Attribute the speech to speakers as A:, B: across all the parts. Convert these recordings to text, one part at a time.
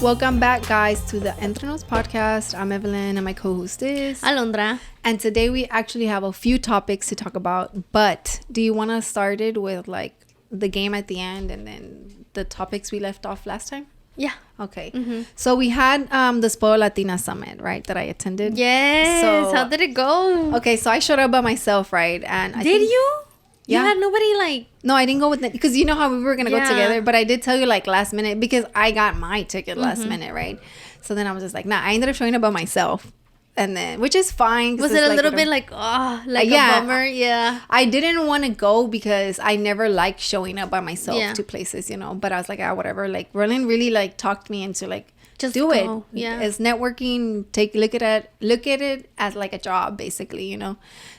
A: Welcome back, guys, to the Entre Nos Podcast. I'm Evelin, and my co-host is
B: Alondra.
A: And today we actually have a few topics to talk about. But do you want to start it with like the game at the end and then the topics we left off last time?
B: Yeah.
A: Okay. Mm-hmm. So we had the Spoiled Latina Summit, right, that I attended.
B: Yes.
A: So,
B: how did it go?
A: Okay, so I showed up by myself, right? And
B: Did you?
A: Yeah.
B: You had nobody like...
A: No, I didn't go with it because you know how we were going to go
B: Yeah.
A: together. But I did tell you like last minute because I got my ticket last minute, right? So then I was just like, nah, I ended up showing up by myself. And then, which is fine.
B: Was it a little bit like, a bummer? Yeah.
A: I didn't want to go because I never liked showing up by myself to places, you know. But I was like, whatever. Like, Roland really like talked me into like, just do
B: go.
A: it.
B: Yeah.
A: It's networking. Look at it as like a job, basically, you know.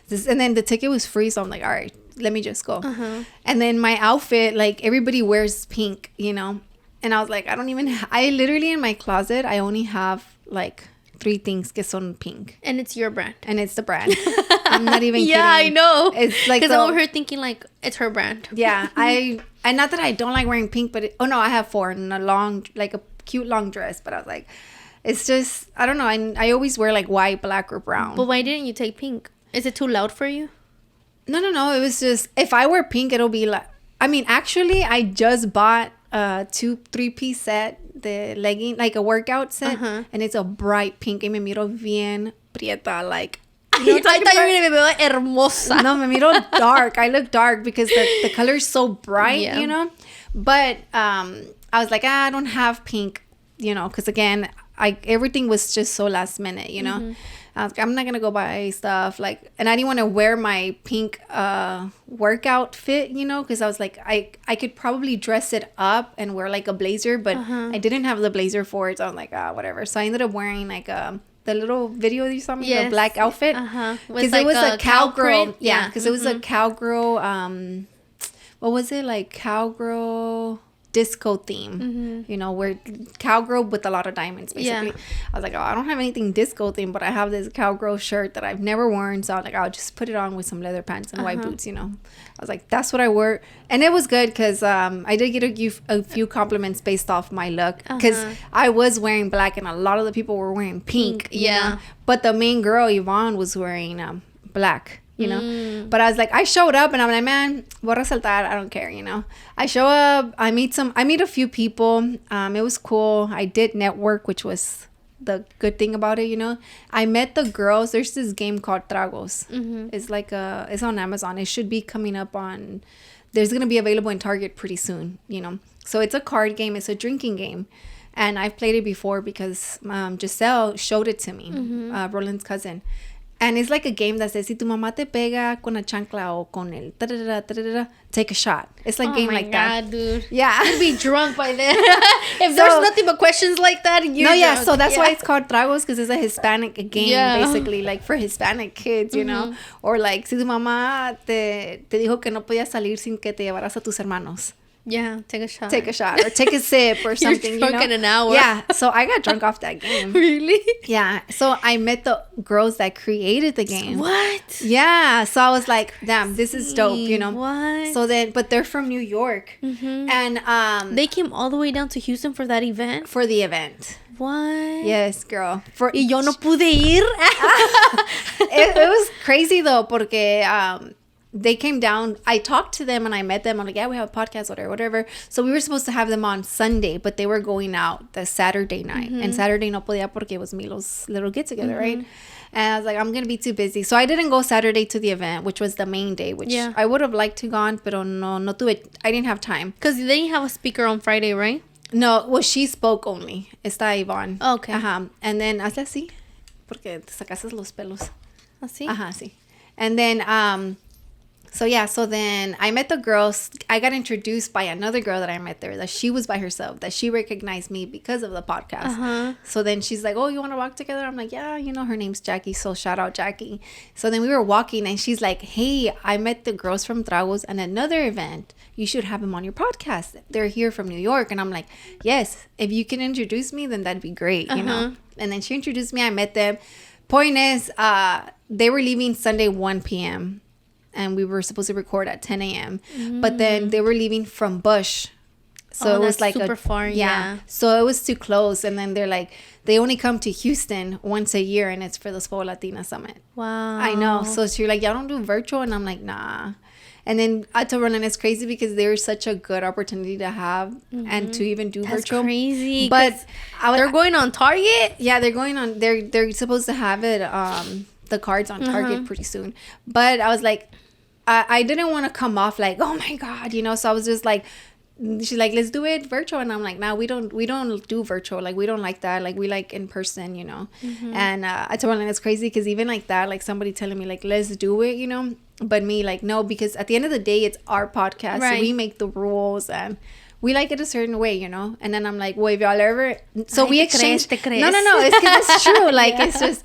A: And then the ticket was free. So I'm like, all right, let me just go. Uh-huh. And then my outfit, like everybody wears pink, you know. And I was like, I literally in my closet, I only have like 3 things que son pink.
B: And it's your brand.
A: And it's the brand. I'm not even kidding.
B: Yeah, I know.
A: It's like
B: because I'm over here thinking like it's her brand.
A: Yeah, and not that I don't like wearing pink, but I have 4 in a long, like a cute long dress. But I was like, it's just, I don't know. I always wear like white, black, or brown.
B: But why didn't you take pink? Is it too loud for you?
A: No. It was just, if I wear pink, it'll be like, I mean, actually, I just bought a 3-piece set, the legging, like a workout set, and it's a bright pink. Y me miro bien prieta, like. You know,
B: I thought you were going to be hermosa.
A: No, me miro dark. I look dark because the color is so bright, you know. But I was like, I don't have pink, you know, because again, everything was just so last minute, you know. I was like, I'm not gonna go buy stuff like, and I didn't want to wear my pink workout fit, you know, because I was like, I could probably dress it up and wear like a blazer, but I didn't have the blazer for it, so I was like, whatever. So I ended up wearing like the little video you saw me, the black outfit, because it was a cowgirl, because it was a cowgirl, what was it, like cowgirl disco theme, you know, where cowgirl with a lot of diamonds, basically. I was like, I don't have anything disco theme, but I have this cowgirl shirt that I've never worn, so I was like, I'll just put it on with some leather pants and white boots, you know. I was like, that's what I wore, and it was good because I did get a few compliments based off my look, because I was wearing black and a lot of the people were wearing pink, you know? But the main girl, Yvonne, was wearing black, you know. But I was like, I showed up and I'm like, man, voy a resaltar, I don't care, you know. I show up, I meet a few people. It was cool. I did network, which was the good thing about it, you know. I met the girls. There's this game called Tragos. It's like it's on Amazon. It should be coming up on, there's gonna be available in Target pretty soon, you know. So it's a card game, it's a drinking game. And I've played it before because Giselle showed it to me, Roland's cousin. And it's like a game that says, si tu mamá te pega con la chancla o con el take a shot. It's like a game like that.
B: Oh my God, dude.
A: Yeah.
B: I'd be drunk by then. If there's nothing but questions like that, you're drunk.
A: So that's why it's called Tragos, because it's a Hispanic game, basically, like for Hispanic kids, you know. Or like, si tu mamá te dijo que no podías salir sin que te llevaras a tus hermanos.
B: Yeah, take a shot.
A: Take a shot or take a sip or something,
B: You're drunk in an hour.
A: Yeah, so I got drunk off that game.
B: Really?
A: Yeah, so I met the girls that created the game.
B: What?
A: Yeah, so I was like, damn, this is dope, you know.
B: What?
A: So then, but they're from New York. And
B: they came all the way down to Houston for that event?
A: For the event.
B: What?
A: Yes, girl.
B: Y yo no pude ir.
A: It was crazy though, porque they came down. I talked to them and I met them. I'm like, yeah, we have a podcast, whatever. So we were supposed to have them on Sunday, but they were going out the Saturday night. And Saturday no podía porque it was Milo's little get together, right? And I was like, I'm going to be too busy. So I didn't go Saturday to the event, which was the main day, which I would have liked to gone, pero no tuve. I didn't have time.
B: Because they didn't have a speaker on Friday, right?
A: No, well, she spoke only. Está Yvonne.
B: Oh, okay.
A: And then, hazle así, porque te sacaste los pelos.
B: Así?
A: Sí. And then, so then I met the girls. I got introduced by another girl that I met there, that she was by herself, that she recognized me because of the podcast. So then she's like, oh, you want to walk together? I'm like, yeah, you know, her name's Jackie, so shout out Jackie. So then we were walking and she's like, hey, I met the girls from Tragos at another event. You should have them on your podcast. They're here from New York. And I'm like, yes, if you can introduce me, then that'd be great, you know. And then she introduced me. I met them. Point is, they were leaving Sunday 1 p.m. and we were supposed to record at 10 a.m. But then they were leaving from Bush So it was like
B: super far. Yeah.
A: So it was too close. And then they're like, they only come to Houston once a year, and it's for the Spoiled Latina Summit.
B: Wow.
A: I know. So she's like, y'all don't do virtual? And I'm like, nah. And then I told Ronan, it's crazy because there's such a good opportunity to have and to even do virtual.
B: That's crazy.
A: But
B: they're going on Target?
A: Yeah, they're going on. They're supposed to have it, the cards on Target pretty soon. But I was like, I didn't want to come off like, oh my God, you know? So I was just like, she's like, let's do it virtual. And I'm like, no, we don't do virtual. Like, we don't like that. Like, we like in person, you know? And I told her, it's crazy because even like that, like somebody telling me like, let's do it, you know? But me like, no, because at the end of the day, it's our podcast. Right. So we make the rules and we like it a certain way, you know? And then I'm like, well, if y'all ever... So we exchanged... No. It's because it's true. Like, it's just...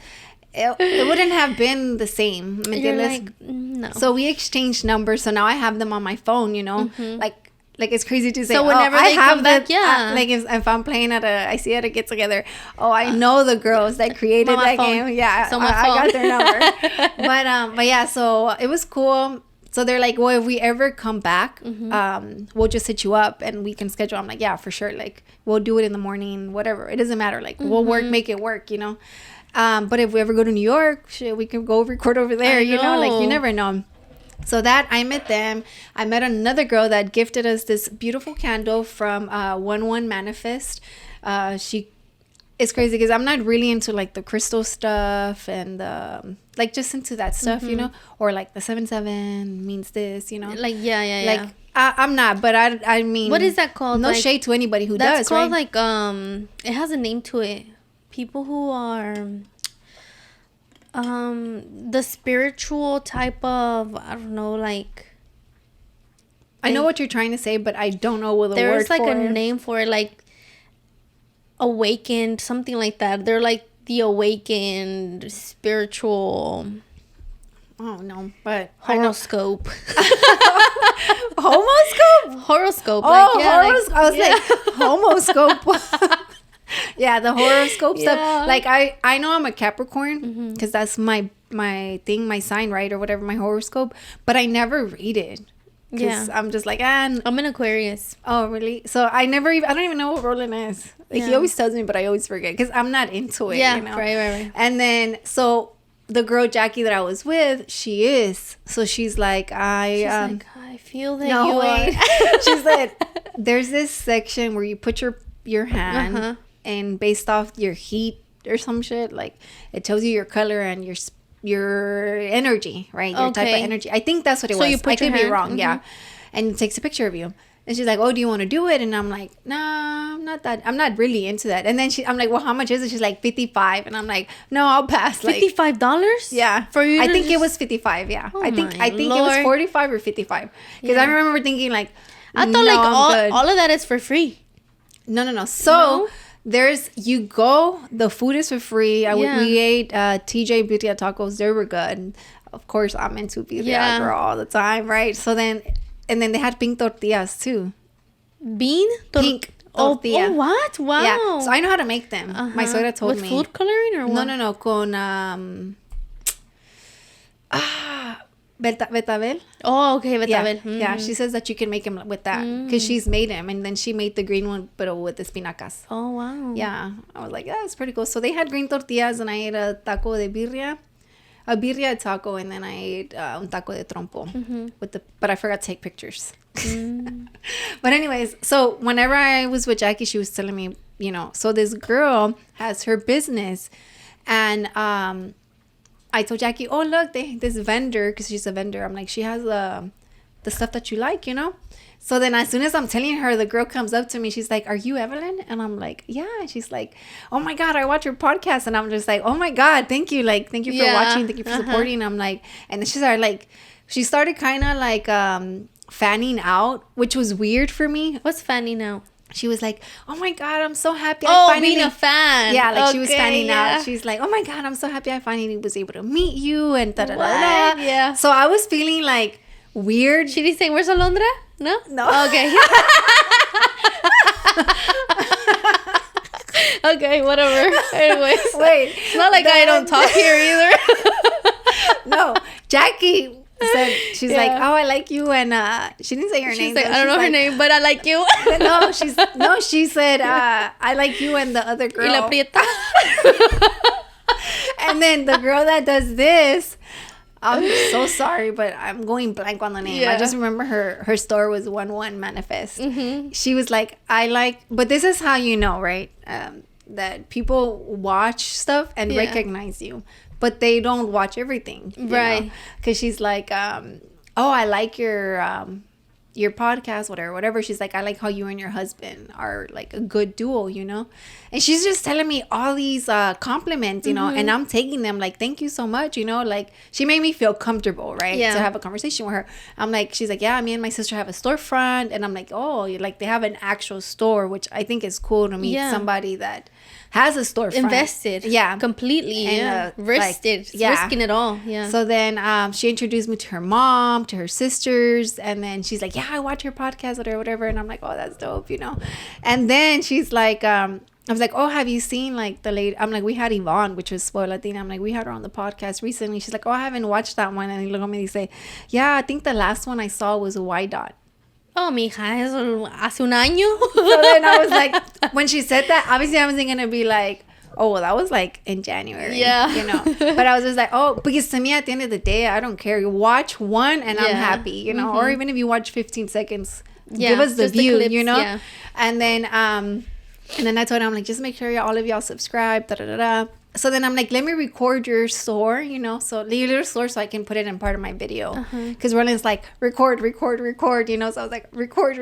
A: It wouldn't have been the same.
B: You're like, no.
A: So we exchanged numbers. So now I have them on my phone, you know? Like it's crazy to say.
B: So whenever they come back,
A: like if I'm playing I see at a get together. Oh, I know the girls that created that game. Yeah,
B: so
A: I got their number. But yeah, so it was cool. So they're like, well, if we ever come back, we'll just hit you up and we can schedule. I'm like, yeah, for sure. Like we'll do it in the morning, whatever. It doesn't matter. Like we'll make it work, you know. But if we ever go to New York, shit, we can go record over there. You know, like you never know. So that I met them. I met another girl that gifted us this beautiful candle from 11 Manifest. It's crazy because I'm not really into like the crystal stuff and like just into that stuff, you know, or like the 77 means this, you know,
B: like
A: like I'm not, but I mean,
B: what is that called?
A: No shade to anybody who does.
B: That's called like it has a name to it. People who are the spiritual type of, I don't know, like
A: I know what you're trying to say, but I don't know what the word for it.
B: There's like a name for it, like awakened, something like that. They're like the awakened spiritual.
A: Oh no, but
B: horoscope.
A: Horoscope.
B: Oh, like, yeah,
A: horoscope. I was like homoscope. Yeah, the horoscope stuff. Like I know I'm a Capricorn because that's my thing, my sign, right, or whatever, my horoscope. But I never read it. Yeah, I'm just like,
B: I'm an Aquarius.
A: Oh, really? So I don't even know what Roland is. Like he always tells me, but I always forget because I'm not into it.
B: Yeah,
A: you know?
B: right.
A: And then so the girl Jackie that I was with, she is. So she's like,
B: I feel that you
A: are. She said, there's this section where you put your hand. And based off your heat or some shit, like it tells you your color and your energy, right? Your type of energy. I think that's what it was.
B: You put
A: I could be wrong, yeah. And it takes a picture of you. And she's like, oh, do you want to do it? And I'm like, nah, I'm not really into that. And then I'm like, well, how much is it? She's like, $55. And I'm like, no, I'll pass. Like,
B: $55?
A: Yeah.
B: For you?
A: I think it was $55, yeah.
B: Oh
A: I think it was $45 or $55. Because I remember thinking like,
B: I thought like all of that is for free.
A: No. So the food is for free. We ate TJ Birria tacos. They were good. Of course, I'm into birria girl all the time, right? So then they had pink tortillas too.
B: Pink tortilla. Oh, what? Wow.
A: Yeah. So I know how to make them. My suegra told me.
B: With food coloring or what?
A: No. Con betabel.
B: Oh, okay, betabel.
A: Yeah, she says that you can make them with that because she's made them, and then she made the green one, but with espinacas.
B: Oh, wow.
A: Yeah, I was like, that's pretty cool. So they had green tortillas, and I ate a taco de birria, a birria taco, and then I ate un taco de trompo but I forgot to take pictures. But anyways, so whenever I was with Jackie, she was telling me, you know, so this girl has her business, and I told Jackie, oh, look, this vendor, because she's a vendor. I'm like, she has the stuff that you like, you know? So then as soon as I'm telling her, the girl comes up to me. She's like, are you Evelin? And I'm like, yeah. And she's like, oh, my God, I watch your podcast. And I'm just like, oh, my God, thank you. Like, thank you for watching. Thank you for supporting. I'm like, and then she started kind of like fanning out, which was weird for me.
B: What's fanning out?
A: She was like, oh, my God, I'm so happy.
B: Being a fan.
A: Yeah, like she was fanning out. She's like, oh, my God, I'm so happy I finally was able to meet you and da-da-da-da.
B: Yeah.
A: So I was feeling like weird.
B: She didn't say, where's Alondra? No?
A: Okay.
B: Okay, whatever. Anyways.
A: Wait.
B: It's not like I don't talk here either.
A: No. Jackie she's like, oh, I like you, and she didn't say her name.
B: She's like, I don't know her name, but I like you.
A: She said, I like you and the other girl.
B: Y la prieta.
A: And then the girl that does this, I'm so sorry, but I'm going blank on the name. Yeah. I just remember her store was 11 Manifest. Mm-hmm. She was like, but this is how you know, right? That people watch stuff and recognize you, but they don't watch everything, right? Because she's like, oh, I like your podcast, whatever. She's like, I like how you and your husband are like a good duo, and she's just telling me all these compliments, and I'm taking them like, thank you so much, like she made me feel comfortable, right? To have a conversation with her. I'm like, she's like, yeah, me and my sister have a storefront, and I'm like, oh, like they have an actual store, which I think is cool to meet somebody that has a storefront.
B: Invested. Yeah. Completely. And, risked it. Risking it all. Yeah.
A: So then she introduced me to her mom, to her sisters. And then she's like, yeah, I watch your podcast or whatever. And I'm like, oh, that's dope, And then she's like, I was like, oh, have you seen like the lady? I'm like, we had Yvonne, which was Spoiled Latina. I'm like, we had her on the podcast recently. She's like, oh, I haven't watched that one. And he looked at me and say, yeah, I think the last one I saw was a Y Dot.
B: Oh, mija, eso hace un año.
A: So then I was like, when she said that, obviously I wasn't going to be like, oh, well, that was like in January. Yeah. But I was just like, oh, because to me at the end of the day, I don't care. You watch one and I'm happy, or even if you watch 15 seconds, give us the view, the clips, Yeah. And then I told her, I'm like, just make sure all of y'all subscribe, da-da-da-da. So then I'm like, let me record your store, so your little store so I can put it in part of my video. Because Roland's like, record. So I was like, record.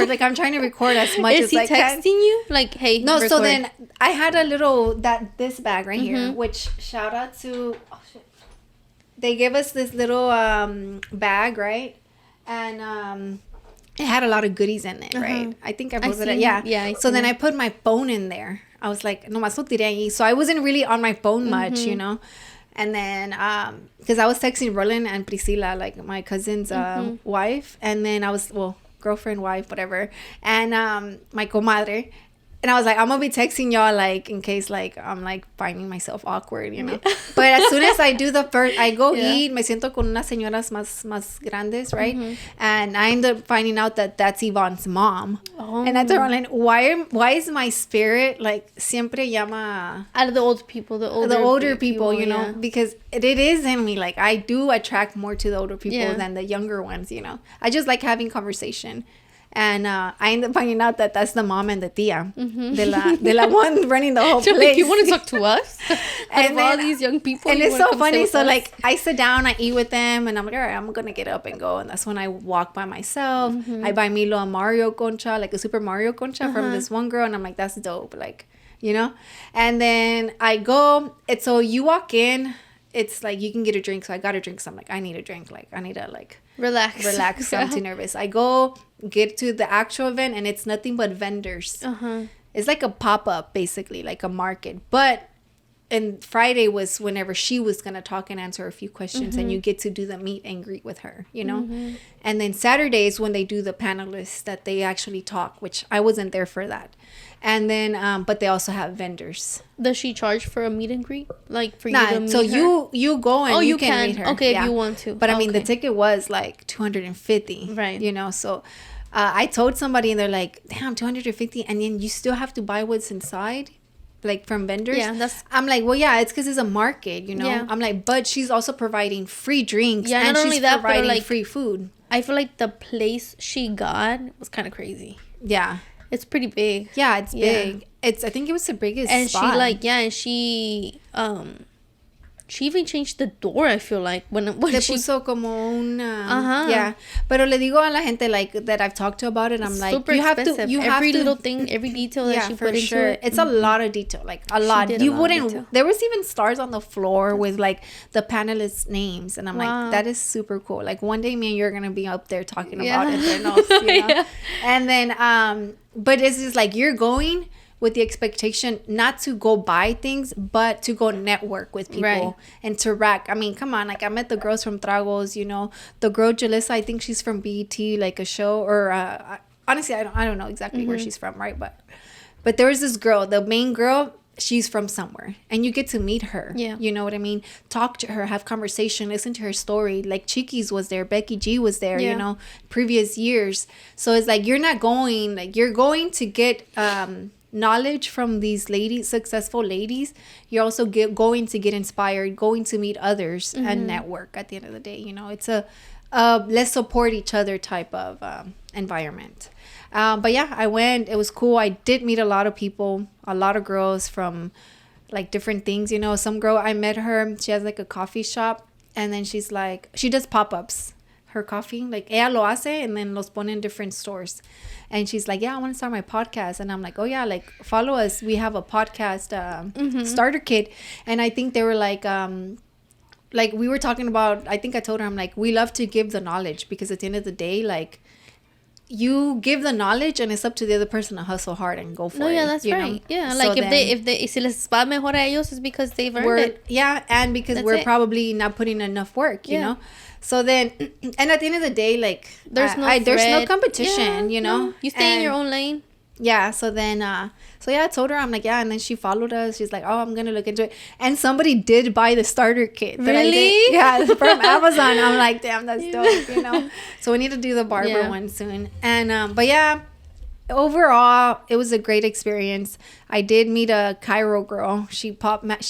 A: Like, I'm trying to record as much as I can.
B: Is he texting you? Like, hey,
A: no, record. So then I had a little, this bag right here, which shout out to, oh shit. They gave us this little bag, right? And it had a lot of goodies in it, right? I think I posted it. Yeah. Yeah. So then I put my phone in there. I was like, no más lo tiré ahí. So I wasn't really on my phone much, And then, because I was texting Roland and Priscilla, like my cousin's wife. And then I was, girlfriend, wife, whatever. And my comadre. And I was like, I'm going to be texting y'all, like, in case, like, I'm, like, finding myself awkward, But as soon as I do the first, I go eat, me siento con unas señoras más grandes, right? And I end up finding out that that's Yvonne's mom. Oh. And I told her, why is my spirit, like, siempre llama...
B: Out of the old people, the older people,
A: Because it is in me. Like, I do attract more to the older people than the younger ones, I just like having conversation. And I ended up finding out that that's the mom and the tia de la one running the whole place.
B: Like, you want to talk to us? And all these young people.
A: And it's so funny. So like I sit down, I eat with them, and I'm like, all right, I'm gonna get up and go. And that's when I walk by myself. I buy Milo a Mario concha, like a Super Mario concha from this one girl, and I'm like, that's dope, like, And then I go. So you walk in. It's like you can get a drink. So I got a drink. So I'm like, I need a drink. Like I need to like relax. I'm too nervous. I go get to the actual event, and it's nothing but vendors. It's like a pop-up, basically, like a market. But and Friday was whenever she was gonna talk and answer a few questions, and you get to do the meet and greet with her, And then Saturday is when they do the panelists that they actually talk, which I wasn't there for that. And then, but they also have vendors.
B: Does she charge for a meet and greet? Like for you to meet
A: so
B: her?
A: you go and you can meet her.
B: Okay, if you want to.
A: But I mean, the ticket was like $250. Right. So I told somebody, and they're like, damn, $250. And then you still have to buy what's inside, like from vendors. Yeah, I'm like, well, yeah, it's because it's a market, Yeah. I'm like, but she's also providing free drinks. Yeah, and not only that, providing like, free food.
B: I feel like the place she got was kind of crazy.
A: Yeah.
B: It's pretty big.
A: Yeah, it's big. I think it was the biggest
B: and
A: spot.
B: And she even changed the door, I feel like, when she
A: puso como una yeah. Pero le digo a la gente like that I've talked to about it, I'm like,
B: super expensive. You have every little thing, every detail that she put into it.
A: It's a lot of detail, like a lot. You wouldn't. There was even stars on the floor with like the panelists' names, and I'm like, that is super cool. Like one day, me and you're gonna be up there talking about Entre Nos, And then but it's just like you're going with the expectation not to go buy things, but to go network with people and to rack. I mean, come on. Like, I met the girls from Tragos, The girl, Jalissa, I think she's from BET, like a show. Or, honestly, I don't know exactly where she's from, right? But there was this girl, the main girl. she's from somewhere, and you get to meet her.
B: Yeah.
A: You know what I mean? Talk to her, have conversation, listen to her story. Like Chiquis was there, Becky G was there, you know, previous years. So it's like, you're not going, like, you're going to get knowledge from these ladies, successful ladies. You're also going to get inspired, going to meet others and network at the end of the day. You know, it's a let's support each other type of environment. But yeah, I went. It was cool. I did meet a lot of people, a lot of girls from like different things. You know, some girl, I met her. She has like a coffee shop, and then she's like, she does pop-ups. Her coffee, like ella lo hace, and then los pone in different stores. And she's like, yeah, I want to start my podcast. And I'm like, oh yeah, like follow us. We have a podcast starter kit. And I think they were like we were talking about, I think I told her, I'm like, we love to give the knowledge, because at the end of the day, like, you give the knowledge and it's up to the other person to hustle hard and go for it.
B: No, yeah, that's right. Know? Yeah, like so if they si les va mejor a ellos, it's because they've earned it.
A: Yeah, and because that's we're probably not putting enough work, you know. So then, and at the end of the day, like, there's no competition, you know.
B: No. You stay in your own lane.
A: Yeah, so then, I told her, I'm like, yeah, and then she followed us. She's like, oh, I'm going to look into it. And somebody did buy the starter kit.
B: Really?
A: Yeah, from Amazon. I'm like, damn, that's dope, you know. So we need to do the barber one soon. And, but yeah, overall, it was a great experience. I did meet a Cairo girl. She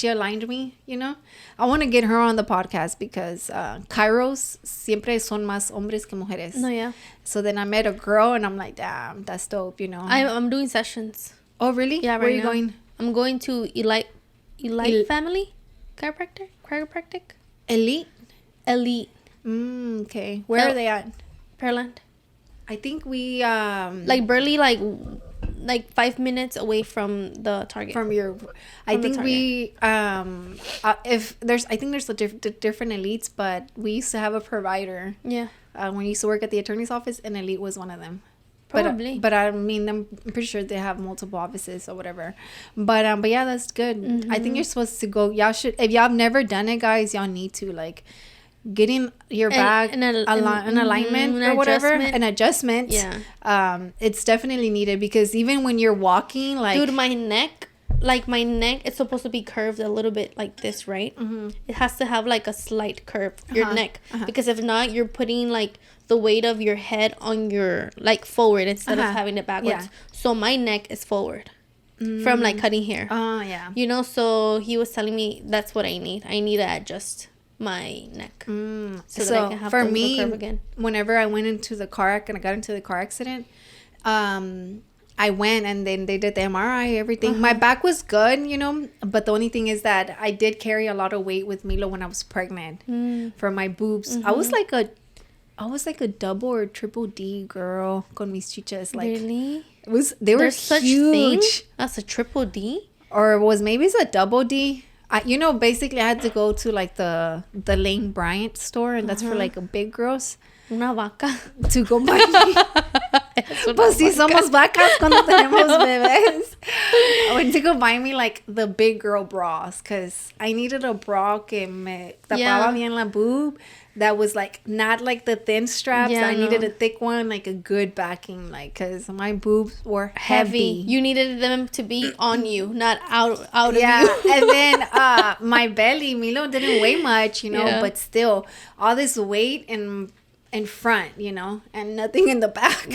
A: aligned me, you know. I want to get her on the podcast because Cairos siempre son más hombres que mujeres.
B: No, yeah.
A: So then I met a girl and I'm like, damn, that's dope, you know.
B: I'm doing sessions.
A: Oh, really?
B: Yeah, right.
A: Where are you going?
B: I'm going to Elite Family Chiropractic.
A: Elite.
B: Okay.
A: Where are they at?
B: Pearland.
A: I think we
B: like Burley, like 5 minutes away from the Target.
A: I think we if there's, I think there's the different elites, but we used to have a provider.
B: Yeah.
A: When we used to work at the attorney's office, and Elite was one of them.
B: Probably.
A: But I mean, I'm pretty sure they have multiple offices or whatever. But yeah, that's good. Mm-hmm. I think you're supposed to go. Y'all should, if y'all have never done it, guys, y'all need to, like, getting your back an alignment or whatever, an adjustment.
B: Yeah.
A: It's definitely needed, because even when you're walking, like,
B: dude, my neck, it's supposed to be curved a little bit like this, right? Mm-hmm. It has to have like a slight curve, your neck, because if not, you're putting like the weight of your head on your, like, forward instead of having it backwards. So my neck is forward. From like cutting hair.
A: Oh, yeah.
B: You know, so he was telling me that's what I need. I need to adjust my neck so that I can have the curve again.
A: Whenever I went into the car and I got into the car accident, I went and then they did the MRI, everything. My back was good, you know, but the only thing is that I did carry a lot of weight with Milo when I was pregnant for my boobs. I was like a double or triple D girl con mis chichas. Like,
B: really?
A: They were
B: such
A: huge.
B: Thing? That's a triple D?
A: Or maybe it's a double D. Basically I had to go to like the Lane Bryant store, and that's for like a big girls.
B: Una vaca.
A: To go buy me. Pues si somos vacas cuando tenemos bebés. I went to go buy me like the big girl bras, because I needed a bra que me tapaba bien la boob, that was like not like the thin straps. I needed a thick one, like a good backing, like, because my boobs were heavy.
B: You needed them to be on you, not out of you.
A: And then my belly, Milo didn't weigh much, you know, but still all this weight in front, you know, and nothing in the back.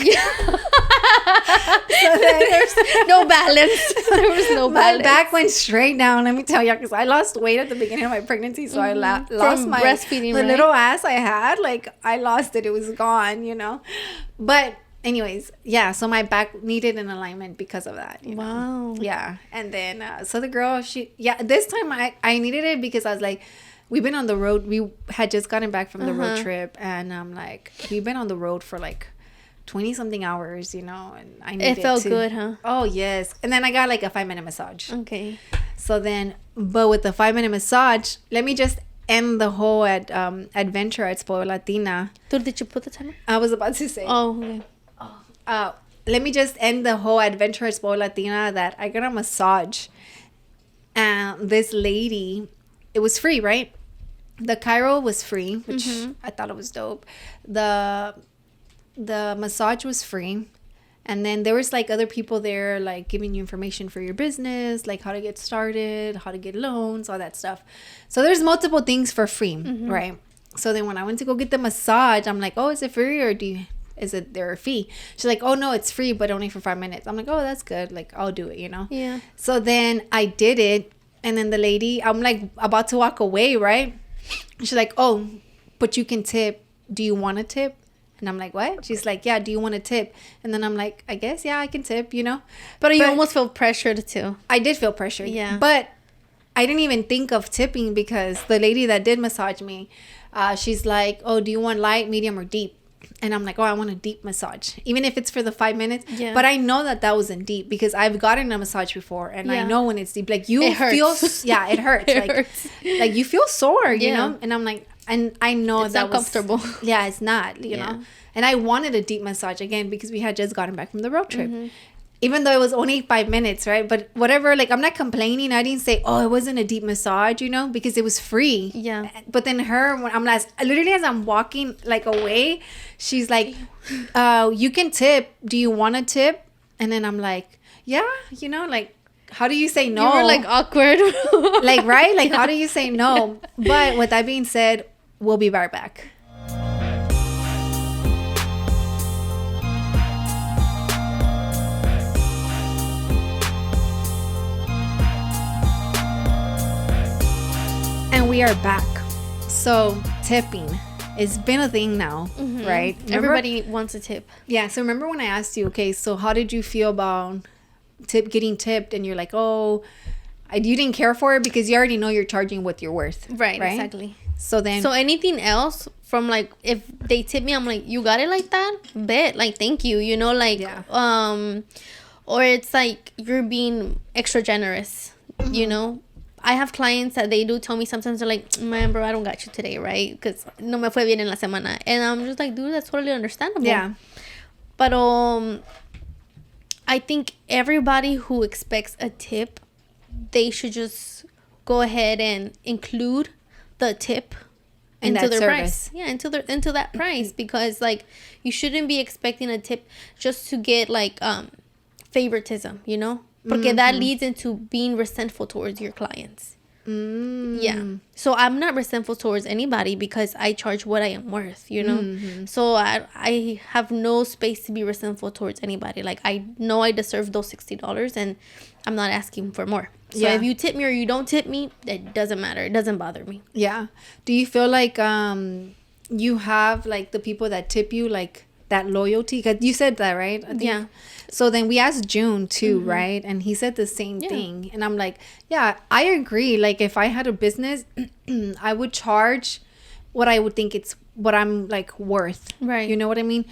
A: So then there's
B: no balance. There was no balance.
A: My back went straight down, let me tell you, because I lost weight at the beginning of my pregnancy, so I lost
B: from
A: my
B: breastfeeding,
A: the little ass I had. Like, I lost it. It was gone, you know. But anyways, yeah, so my back needed an alignment because of that, you know?
B: Wow.
A: Yeah. And then so the girl, this time I needed it because I was like, we've been on the road. We had just gotten back from the road trip, and I'm like, we've been on the road for like 20 something hours, you know, and I needed
B: it felt good, huh?
A: Oh, yes. And then I got like a 5-minute massage.
B: Okay.
A: So then, but with the 5-minute massage, let me just end the whole adventure at Spoiled Latina.
B: Dude, did you put the timer?
A: I was about to say.
B: Oh, okay.
A: Let me just end the whole adventure at Spoiled Latina that I got a massage. And this lady, it was free, right? The Cairo was free, which I thought it was dope. The massage was free. And then there was like other people there, like giving you information for your business, like how to get started, how to get loans, all that stuff. So there's multiple things for free, right? So then when I went to go get the massage, I'm like, oh, is it free or is it there a fee? She's like, oh no, it's free, but only for 5 minutes. I'm like, oh, that's good. Like, I'll do it,
B: Yeah.
A: So then I did it. And then the lady, I'm like about to walk away, right? She's like, oh, but you can tip. Do you want a tip? And I'm like, what? She's like, yeah, do you want a tip? And then I'm like, I guess, yeah, I can tip,
B: But you almost feel pressured too.
A: I did feel pressured.
B: Yeah.
A: But I didn't even think of tipping because the lady that did massage me, she's like, oh, do you want light, medium, or deep? And I'm like, oh, I want a deep massage, even if it's for the 5 minutes.
B: Yeah.
A: But I know that wasn't deep because I've gotten a massage before, and I know when it's deep. Like
B: it hurts.
A: Yeah, it hurts.
B: It hurts.
A: Like you feel sore, you know. And I'm like, and I know
B: it's
A: that
B: not comfortable.
A: Yeah, it's not, you know. And I wanted a deep massage again because we had just gotten back from the road trip. Even though it was only 5 minutes, right? But whatever, like, I'm not complaining. I didn't say, oh, it wasn't a deep massage, because it was free.
B: Yeah.
A: But then when I'm literally as I'm walking, like, away, she's like, you can tip. Do you want to tip? And then I'm like, yeah, like, how do you say no?
B: You were, like, awkward.
A: Like, right? Like, how do you say no? But with that being said, we'll be right back. And we are back. So tipping, it's been a thing now, right? Remember?
B: Everybody wants a tip.
A: Yeah. So remember when I asked you, okay, so how did you feel about getting tipped? And you're like, oh, you didn't care for it because you already know you're charging what you're worth.
B: Right? Exactly.
A: So
B: anything else from, like, if they tip me, I'm like, you got it like that? Bet. Like, thank you. Like, or it's like you're being extra generous, I have clients that they do tell me sometimes, they're like, man, bro, I don't got you today, right? Because no me fue bien en la semana. And I'm just like, dude, that's totally understandable.
A: Yeah.
B: But I think everybody who expects a tip, they should just go ahead and include the tip into their price. Yeah, into that price. Because, like, you shouldn't be expecting a tip just to get, like, favoritism, Porque that leads into being resentful towards your clients. Yeah. So I'm not resentful towards anybody because I charge what I am worth, So I have no space to be resentful towards anybody. Like, I know I deserve those $60 and I'm not asking for more. So if you tip me or you don't tip me, it doesn't matter. It doesn't bother me.
A: Yeah. Do you feel like you have, like, the people that tip you, like, that loyalty? 'Cause you said that, right?
B: Yeah.
A: So then we asked June too, right? And he said the same thing. And I'm like, yeah, I agree. Like, if I had a business, I would charge what I would think what I'm, like, worth.
B: Right.
A: You know what I mean?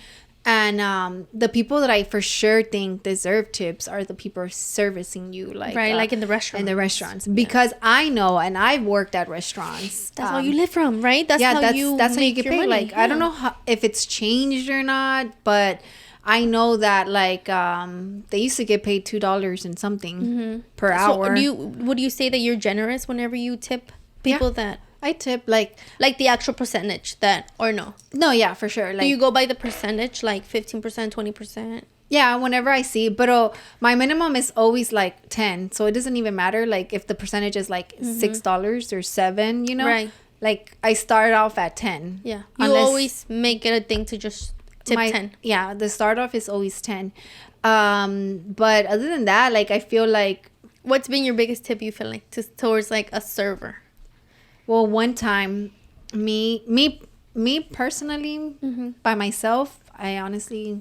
A: And the people that I for sure think deserve tips are the people servicing you, like,
B: right, like in the restaurants.
A: Because I know, and I've worked at restaurants.
B: That's how you live from, right? That's how you get paid.
A: Money. Like, I don't know if it's changed or not, but I know that, like, they used to get paid $2 and something per hour.
B: So would you say that you're generous whenever you tip people that?
A: I tip, like
B: the actual percentage or no?
A: No, yeah, for sure. Like,
B: do you go by the percentage, like 15%, 20%?
A: Yeah, whenever I see. But my minimum is always, like, 10. So it doesn't even matter, like, if the percentage is, like, $6 or $7,
B: Right.
A: Like, I start off at 10.
B: Yeah. You always make it a thing to just tip 10.
A: Yeah, the start off is always 10. But other than that, like, I feel like...
B: What's been your biggest tip, you feel like, towards, like, a server?
A: Well, one time, me personally, by myself, I honestly,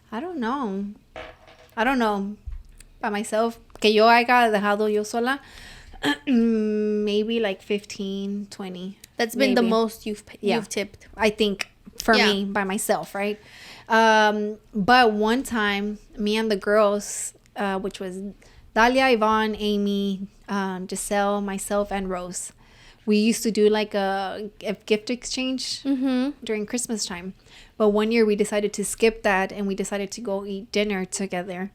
A: I don't know. By myself, que yo haya dejado yo sola, maybe like 15, 20.
B: That's been the most you've tipped.
A: I think, for me, by myself, right? But one time, me and the girls, which was Dalia, Yvonne, Amy, Giselle, myself, and Rose, we used to do, like, a gift exchange during Christmas time. But one year we decided to skip that and we decided to go eat dinner together.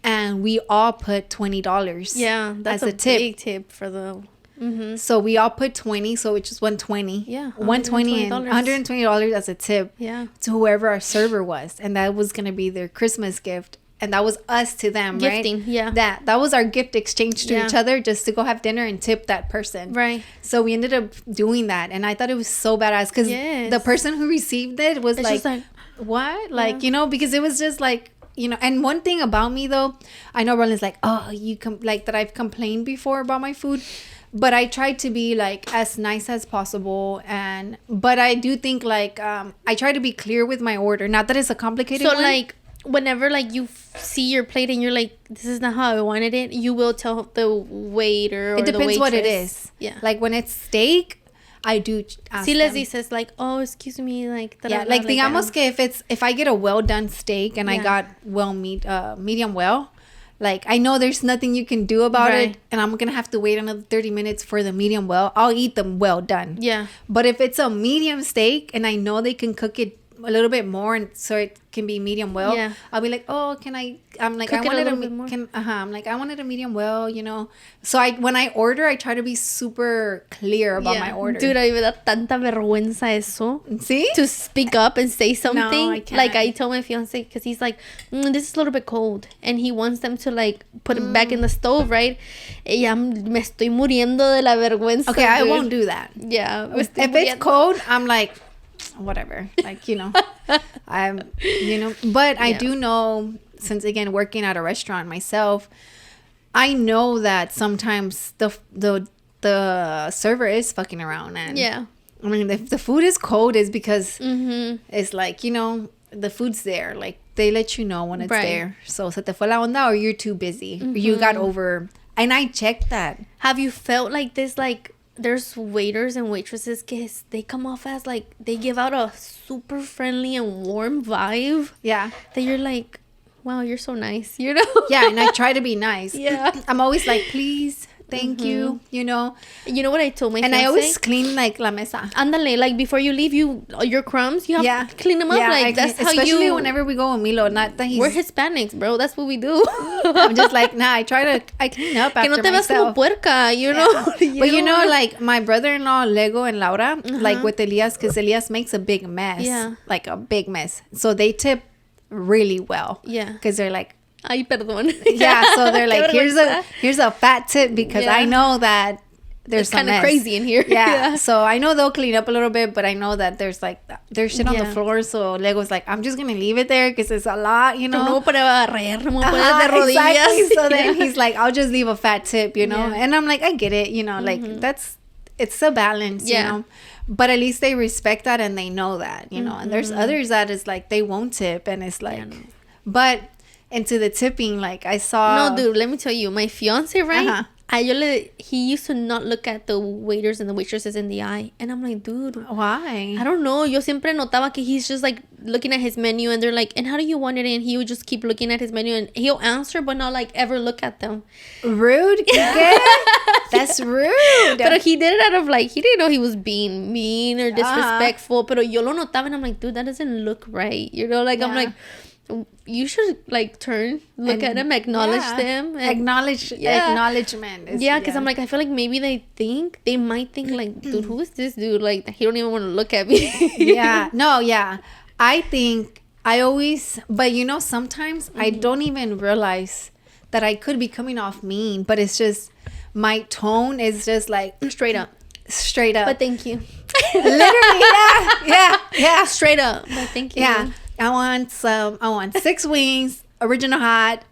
A: And we all put $20
B: that's
A: as a tip.
B: Big tip for the...
A: So we all put 20, so it's just 120.
B: Yeah,
A: $120 and $120 as a tip.
B: Yeah.
A: To whoever our server was, and that was gonna be their Christmas gift. and that was us to them,
B: gifting,
A: right?
B: yeah.
A: That was our gift exchange to each other, just to go have dinner and tip that person.
B: Right.
A: So we ended up doing that, and I thought it was so badass because the person who received it was like, what? Like, you know, because it was just like, you know, and one thing about me though, I know Roland's like, oh, like that I've complained before about my food, but I try to be like as nice as possible, but I do think like I try to be clear with my order, not that it's a complicated one.
B: So like whenever like you see your plate and you're like, this is not how I wanted it, you will tell the waiter or the waitress. It depends what it is.
A: Yeah. Like when it's steak, I do ask
B: them. Les dices like, oh, excuse me, like.
A: Yeah, like digamos que if I get a well done steak and I got medium well, like I know there's nothing you can do about it, and I'm gonna have to wait another 30 minutes for the medium well. I'll eat them well done.
B: Yeah.
A: But if it's a medium steak and I know they can cook it a little bit more, and so it can be medium well, I'll be like, oh, I'm like, I wanted I wanted a medium well, you know. So when I order, I try to be super clear about my order.
B: Dude, a mí me da tanta vergüenza eso.
A: See?
B: To speak up and say something.
A: No, I can't.
B: Like I told my fiance, because he's like, this is a little bit cold, and he wants them to like put it back in the stove, right? Y me estoy muriendo de la vergüenza.
A: Okay, dude. I won't do that.
B: Yeah.
A: If it's cold, I'm like, whatever, like, you know. You know, but I do know, since again working at a restaurant myself, I know that sometimes the server is fucking around, and I mean, if the food is cold, is because it's like, you know, the food's there, like they let you know when it's there. So se te fue la onda, or you're too busy, or you got over, and I checked that.
B: Have you felt like this, like there's waiters and waitresses they come off as like they give out a super friendly and warm vibe, that you're like, wow, you're so nice, you know?
A: And I try to be nice. I'm always like, please, thank you, you know.
B: You know what I told my
A: fiance?
B: And
A: I always clean like la mesa.
B: Andale, like before you leave, your crumbs, you have to clean them up. Like that's how
A: especially whenever we go with Milo. Not that
B: we're Hispanics, bro. That's what we do.
A: I'm just like, nah, I clean up after myself. Que no te veas como
B: puerca, you know.
A: But you know, like my brother-in-law Lego and Laura, like with Elias, because Elias makes a big mess, like a big mess. So they tip really well, because they're like,
B: ay, perdón.
A: So they're like, here's a fat tip, because I know that there's
B: kind of crazy in here.
A: So I know they'll clean up a little bit, but I know that there's shit on the floor. So Lego's like, I'm just gonna leave it there because it's a lot, you know. Exactly. So then he's like, I'll just leave a fat tip, you know. And I'm like, I get it, you know, like it's a balance, you know. But at least they respect that and they know that, you know. And there's others that is like they won't tip, and it's like, but into the tipping, like I saw.
B: No, dude, let me tell you, my fiance, right? He used to not look at the waiters and the waitresses in the eye, and I'm like, dude,
A: why?
B: I don't know. Yo siempre notaba que he's just like looking at his menu, and they're like, and how do you want it? And he would just keep looking at his menu, and he'll answer, but not like ever look at them.
A: Rude. That's rude.
B: But he did it out of like, he didn't know he was being mean or disrespectful. Pero yo lo notaba, and I'm like, dude, that doesn't look right. You know, like I'm like, you should like look at them, acknowledge them,
A: acknowledgement
B: because I'm like, I feel like maybe they might think like, dude, who is this dude, like he don't even want to look at me.
A: I think I always, but you know, sometimes I don't even realize that I could be coming off mean, but it's just my tone is just like
B: straight up,
A: but
B: thank you.
A: Literally, yeah
B: straight up, but thank you.
A: I want 6 wings, original hot,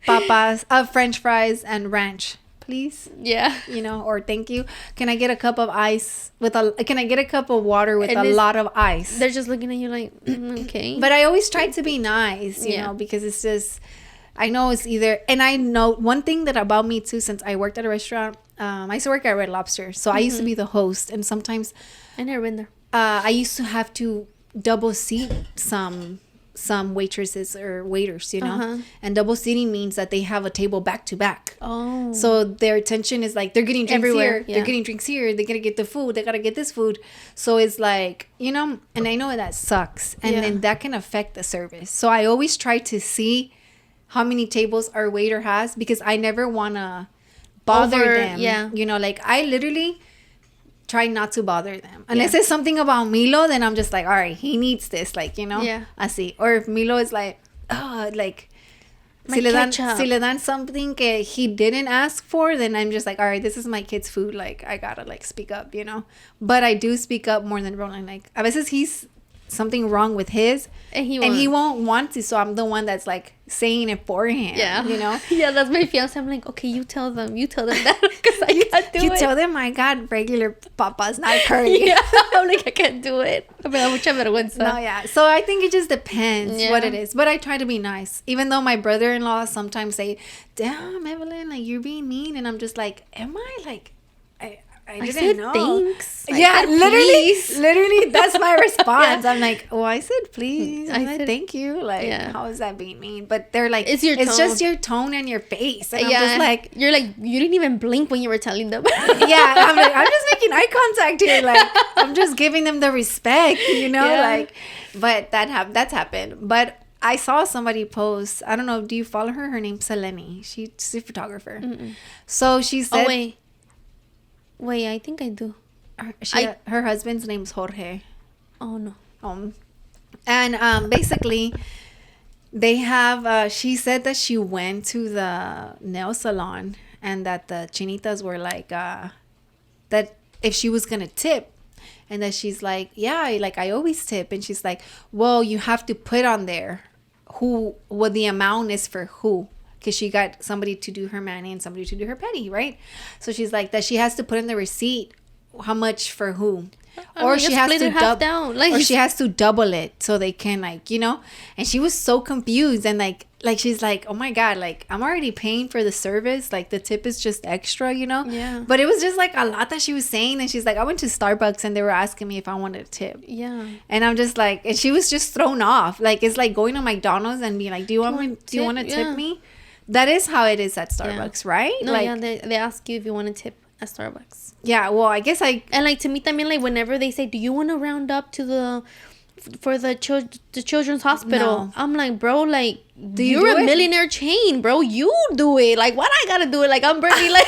A: papas, French fries, and ranch, please. You know, or thank you. Can I get a cup of ice can I get a cup of water with a lot of ice?
B: They're just looking at you like, okay.
A: But I always try to be nice, you know, because it's just, I know it's either, and I know one thing that about me too, since I worked at a restaurant, I used to work at Red Lobster. So I used to be the host, and sometimes
B: I never been there.
A: I used to have to double seat some waitresses or waiters, you know. And double seating means that they have a table back to back. So their attention is like, they're getting drinks everywhere. They're getting drinks here. They gotta get the food. They gotta get this food. So it's like, you know, and I know that sucks, and then that can affect the service. So I always try to see how many tables our waiter has, because I never wanna bother them. You know, like I literally try not to bother them unless it's something about Milo. Then I'm just like, all right, he needs this, like, you know. I see. Or if Milo is like, oh, like Si le dan something que he didn't ask for, then I'm just like, all right, this is my kid's food. Like, I gotta like speak up, you know. But I do speak up more than Roland. Like, a veces he's something wrong with his, and he won't want to. So I'm the one that's like saying it for him. Yeah, you know.
B: Yeah, that's my fiance. I'm like, okay, you tell them that because I can't do it.
A: You tell them I got regular papas, not curly.
B: Yeah, I'm like, I can't do it. Me da mucha vergüenza.
A: No, yeah. So I think it just depends what it is. But I try to be nice, even though my brother-in-law sometimes say, "Damn, Evelyn, like you're being mean," and I'm just like, "Am I like?" I didn't know.
B: Thanks.
A: Yeah, literally, that's my response. I'm like, oh, I said please. I said thank you. Like, how is that being mean? But they're like, it's just your tone and your face. And I'm just like,
B: you're like, you didn't even blink when you were telling them.
A: Yeah, I'm like, I'm just making eye contact here. Like, I'm just giving them the respect, you know? Yeah. Like, but that's happened. But I saw somebody post. I don't know. Do you follow her? Her name's Selene. She's a photographer. Mm-mm. So she said.
B: Oh Wait, I think I do.
A: Her husband's name's Jorge.
B: Oh, no.
A: And basically, they have... she said that she went to the nail salon and that the chinitas were like... that if she was going to tip. And that she's like, yeah, like I always tip. And she's like, well, you have to put on there what the amount is for who. Because she got somebody to do her mani and somebody to do her pedi, right? So she's like that she has to put in the receipt how much for who, or she has to or she has to double it so they can like, you know. And she was so confused and like she's like, oh my god, like I'm already paying for the service, like the tip is just extra, you know.
B: Yeah.
A: But it was just like a lot that she was saying, and she's like, I went to Starbucks and they were asking me if I wanted a tip.
B: Yeah.
A: And I'm just like, and she was just thrown off. Like it's like going to McDonald's and being like, do you want to tip me? That is how it is at Starbucks, right?
B: No,
A: like,
B: they ask you if you want to tip at Starbucks.
A: Yeah, well, I guess
B: and like to me, también, like whenever they say, "Do you want to round up to the children's hospital?" No. I'm like, bro, like you're a millionaire chain, bro. You do it. Like, what I gotta do it? Like I'm barely like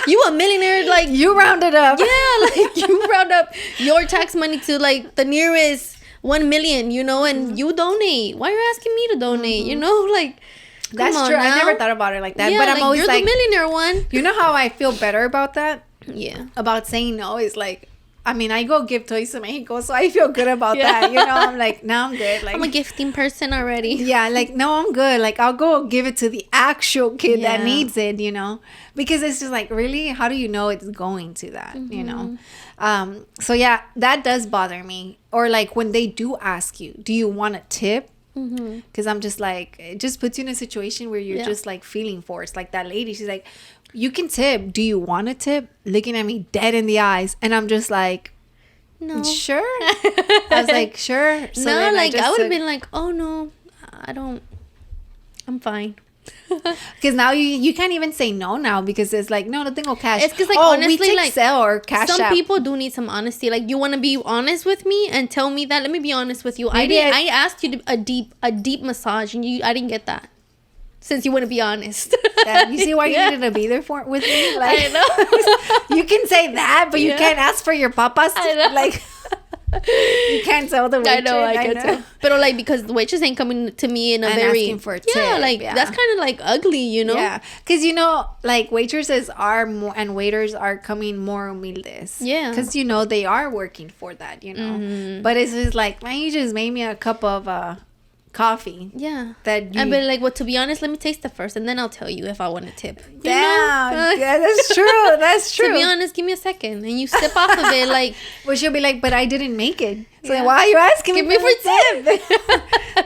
B: you a millionaire. Like
A: you round it up.
B: Yeah, like you round up your tax money to like the nearest 1 million, you know, and you donate. Why are you asking me to donate? You know, like.
A: That's true. Now. I never thought about it like that. Yeah, but I'm always
B: you're
A: like,
B: the millionaire one.
A: You know how I feel better about that?
B: Yeah.
A: About saying no is like, I mean, I go give toys to Mexico, so I feel good about that. You know, I'm like, no, I'm good. Like,
B: I'm a gifting person already.
A: Yeah, like, no, I'm good. Like, I'll go give it to the actual kid that needs it, you know? Because it's just like, really? How do you know it's going to that, you know? So, yeah, that does bother me. Or, like, when they do ask you, do you want a tip? Because I'm just like, it just puts you in a situation where you're just like feeling forced. Like that lady, she's like, you can tip. Do you want to tip? Looking at me dead in the eyes. And I'm just like, no. Sure. I was like, sure.
B: So no, like I would have been like, oh no, I don't. I'm fine.
A: Because now you can't even say no now because it's like no tengo cash.
B: It's because like honestly,
A: we take
B: like
A: Zelle or cash
B: some
A: app.
B: people do need some honesty. Like you want to be honest with me and tell me that. Let me be honest with you. I asked you to a deep massage and I didn't get that. Since you wouldn't be honest.
A: You see why you needed to be there with me? Like, I know. You can say that, but you can't ask for your papas.
B: I know.
A: Like. You can't tell the waitress.
B: I can tell. But like because the waitress ain't coming to me in a very
A: asking for a tip.
B: That's kind of like ugly, you know.
A: Yeah, because you know, like waitresses are more and waiters are coming more humildes.
B: Yeah,
A: because you know they are working for that, you know. Mm-hmm. But it's just like, man, you just made me a cup of coffee.
B: Yeah.
A: That you...
B: I'd be like, well, to be honest, let me taste it first and then I'll tell you if I want to tip.
A: Yeah, that's true. That's true.
B: To be honest, give me a second. And you sip off of it like...
A: Well, she'll be like, but I didn't make it. So like, why are you asking me for tip?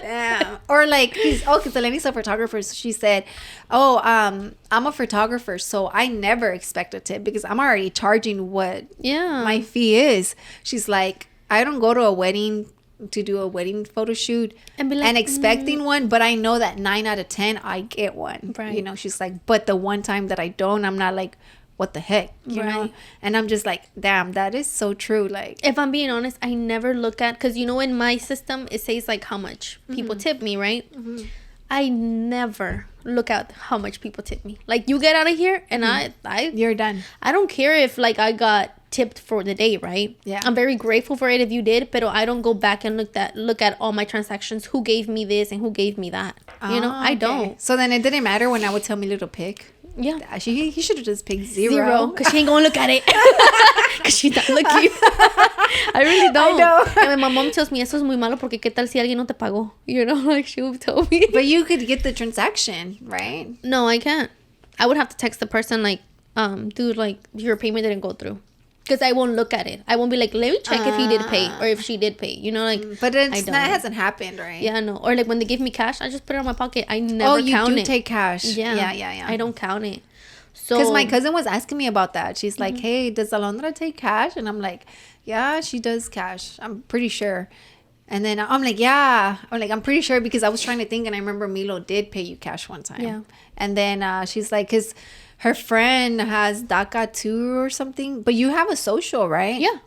A: Yeah. Or like, because Eleni's a photographer. So she said, I'm a photographer. So I never expect a tip because I'm already charging what my fee is. She's like, I don't go to a wedding to do a wedding photo shoot and expecting one, but I know that 9 out of 10 I get one. Right. You know, she's like, but the one time that I don't, I'm not like, what the heck, you know? And I'm just like, damn, that is so true. Like,
B: if I'm being honest, I never look at, because you know, in my system it says like how much people tip me, right? I never look at how much people tip me. Like, you get out of here and I
A: you're done.
B: I don't care if like I got tipped for the day, right?
A: Yeah.
B: I'm very grateful for it if you did, but I don't go back and look at all my transactions, who gave me this and who gave me that. I don't.
A: So then it didn't matter when I would tell Milo to pick.
B: Yeah.
A: Actually, he should have just picked zero.
B: Because she ain't gonna look at it. Because she's not looking. I really don't.
A: I know.
B: And my mom tells me, eso es muy malo porque qué tal si alguien no te pagó. Like she would tell me.
A: But you could get the transaction, right?
B: No, I can't. I would have to text the person like, dude, like your payment didn't go through. Because I won't look at it. I won't be like, let me check if he did pay or if she did pay. Like.
A: But that hasn't happened, right?
B: Yeah, no. Or like when they give me cash, I just put it in my pocket. I never count it.
A: Oh, you do take cash.
B: Yeah. I don't count it. So.
A: Because my cousin was asking me about that. She's like, hey, does Alondra take cash? And I'm like, yeah, she does cash. I'm pretty sure. And then I'm like, yeah. I'm pretty sure because I was trying to think. And I remember Milo did pay you cash one time.
B: Yeah.
A: And then she's like, because her friend has DACA too or something. But you have a social, right?
B: Yeah.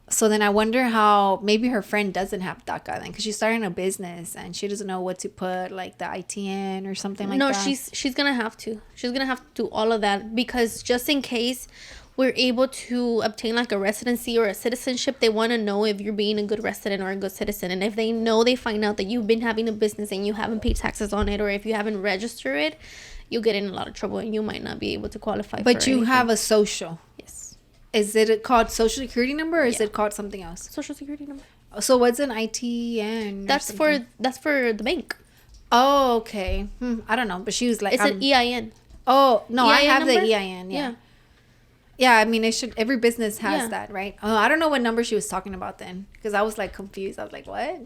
A: So then I wonder how maybe her friend doesn't have DACA then. Because she's starting a business and she doesn't know what to put, like the ITN or something like that.
B: No, she's going to have to. She's going to have to do all of that. Because just in case we're able to obtain like a residency or a citizenship, they want to know if you're being a good resident or a good citizen. And if they find out that you've been having a business and you haven't paid taxes on it, or if you haven't registered it, you'll get in a lot of trouble and you might not be able to qualify
A: but you anything. Have a social.
B: Yes.
A: Is it called social security number or is it called something else?
B: Social security number.
A: So what's an ITN?
B: That's for the bank.
A: Oh, okay. I don't know, but she was like,
B: it's an EIN.
A: Oh no, EIN I have number? The EIN. Yeah, I mean, every business has that, right? Oh, I don't know what number she was talking about then, because I was like confused. I was like, what?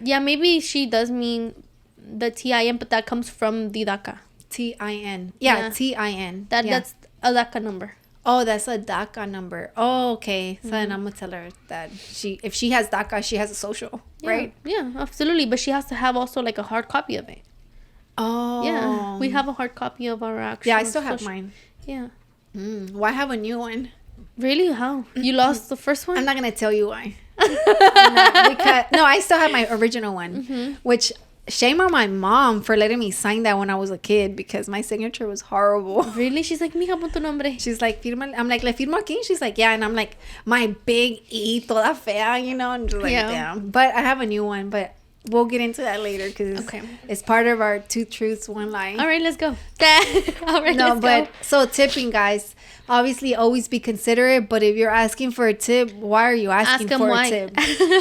B: Yeah, maybe she does mean the TIN, but that comes from the DACA.
A: TIN. Yeah, TIN.
B: That's a DACA number.
A: Oh, that's a DACA number. Oh, okay. So then I'm gonna tell her that if she has DACA, she has a social, right?
B: Yeah, absolutely. But she has to have also like a hard copy of it.
A: Oh.
B: Yeah, we have a hard copy of our actual.
A: Yeah, I still have mine.
B: Yeah.
A: Well, I have a new one.
B: Really? How? You lost the first one?
A: I'm not gonna tell you why. I still have my original one, which. Shame on my mom for letting me sign that when I was a kid because my signature was horrible.
B: Really? She's like, mija, pon tu nombre.
A: She's like, firma. I'm like, le firmo aquí? She's like, yeah. And I'm like, my big E, toda fea, And just like, damn. But I have a new one, but we'll get into that later because it's part of our 2 truths, 1 lie.
B: All right, let's go. Let's go.
A: So tipping, guys. Obviously, always be considerate. But if you're asking for a tip, why are you asking for a tip?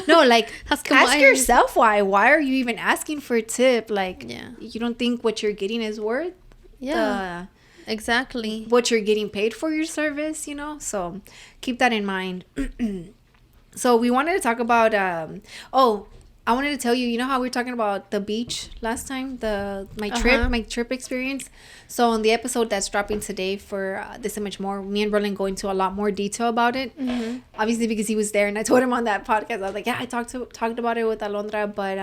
A: No, like ask yourself why. Why are you even asking for a tip? Like, you don't think what you're getting is worth?
B: Yeah, exactly.
A: What you're getting paid for your service, So keep that in mind. So we wanted to talk about. I wanted to tell you, you know how we were talking about the beach last time, my trip experience. So on the episode that's dropping today for This and Much More, me and Roland go into a lot more detail about it. Obviously because he was there, and I told him on that podcast, I was like, yeah, I talked about it with Alondra, but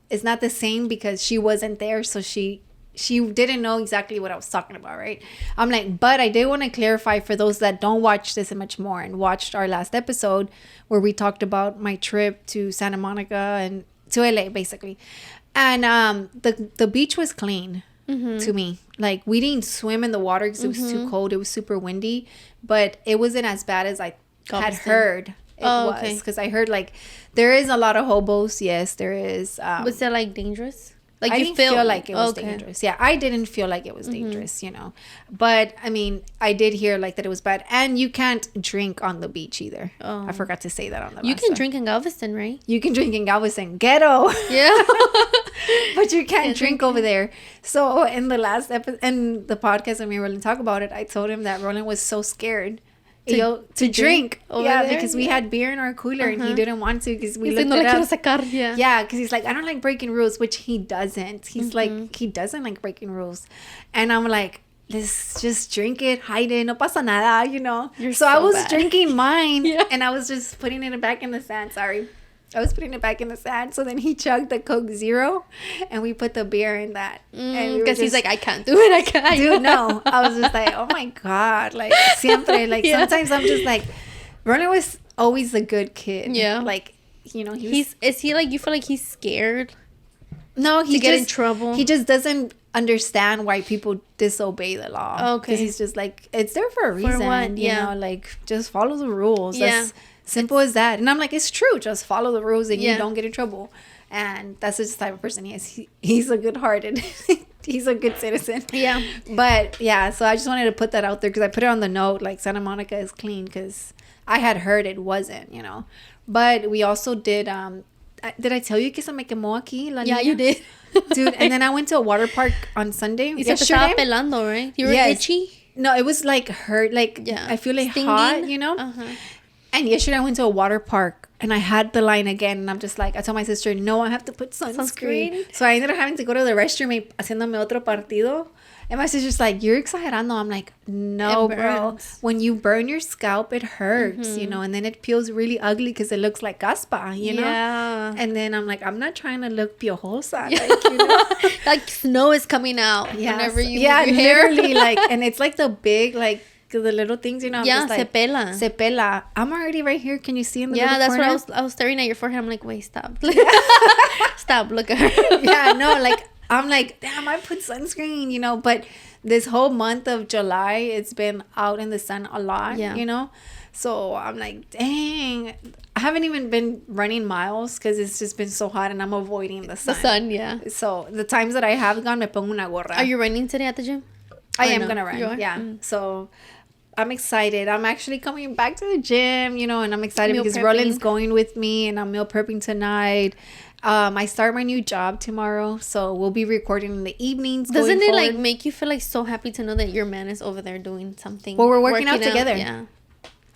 A: it's not the same because she wasn't there, so she didn't know exactly what I was talking about, right? I'm like, but I did want to clarify for those that don't watch This and Much More and watched our last episode where we talked about my trip to Santa Monica and to LA, basically. And the beach was clean to me. Like, we didn't swim in the water because it was too cold. It was super windy, but it wasn't as bad as I had heard it was. Because I heard, like, there is a lot of hobos. Yes, there is.
B: Was it, like, dangerous? Like,
A: I didn't feel like it was dangerous. Yeah, I didn't feel like it was dangerous, But, I mean, I did hear, like, that it was bad. And you can't drink on the beach either. Oh. I forgot to say that on the
B: You can drink in Galveston, right?
A: You can drink in Galveston. Ghetto.
B: Yeah.
A: But you can't drink over there. So, in the last episode, in the podcast when me and Roland talk about it, I told him that Roland was so scared to drink over there? Because we had beer in our cooler and he didn't want to because we looked it up. Yeah, because he's like, I don't like breaking rules, which he doesn't. He's like, he doesn't like breaking rules. And I'm like, let's just drink it, hide it, no pasa nada, So I was drinking mine and I was just putting it back in the sand. Sorry. I was putting it back in the sand. So then he chugged the Coke Zero and we put the beer in that.
B: Because he's like, I can't do it. I can't.
A: Dude, no. I was just like, oh my God. Like, siempre. Like, sometimes I'm just like, Roland was always a good kid.
B: Yeah.
A: Like, is
B: he like, you feel like he's scared?
A: No, he
B: to get in trouble.
A: He just doesn't understand why people disobey the law.
B: Okay.
A: Because he's just like, it's there for a reason.
B: For what?
A: You know, like, just follow the rules. That's simple as that. And I'm like, it's true. Just follow the rules and you don't get in trouble. And that's just the type of person he is. He's a good-hearted. He's a good citizen.
B: Yeah.
A: But, yeah, so I just wanted to put that out there because I put it on the note, like, Santa Monica is clean because I had heard it wasn't, you know. But we also did I tell you que se me quemó aquí la niña?
B: You did.
A: Dude, and then I went to a water park on Sunday.
B: Y se te estaba pelando, right? You were itchy?
A: No, it was like hurt, like I feel like stinging, hot, you know? Uh-huh. And yesterday I went to a water park and I had the line again and I'm just like, I told my sister, no, I have to put sunscreen. So I ended up having to go to the restroom haciéndome otro partido. And my sister's like, you're exagerando. I'm like, no, bro. When you burn your scalp, it hurts, you know, and then it feels really ugly because it looks like caspa, you know? Yeah. And then I'm like, I'm not trying to look piojosa. Yeah. Like, you know?
B: Like snow is coming out whenever you move your hair.
A: Literally, like, and it's like the big, like, the little things, you know? I'm just like,
B: se pela.
A: Se pela. I'm already right here. Can you see in the
B: little
A: corner?
B: That's what I was staring at your forehead. I'm like, wait, stop. Stop, look at her.
A: Yeah, no, like, I'm like, damn, I put sunscreen, you know, but this whole month of July, it's been out in the sun a lot, you know? So I'm like, dang, I haven't even been running miles because it's just been so hot and I'm avoiding the sun.
B: The sun, yeah.
A: So the times that I have gone, me pongo una gorra.
B: Are you running today at the gym?
A: I am going to run, yeah. So I'm excited. I'm actually coming back to the gym, you know, and I'm excited because Roland's going with me and I'm meal prepping tonight. I start my new job tomorrow, so we'll be recording in the evenings.
B: Doesn't it like make you feel like so happy to know that your man is over there doing something?
A: Well, we're working out together.
B: Yeah.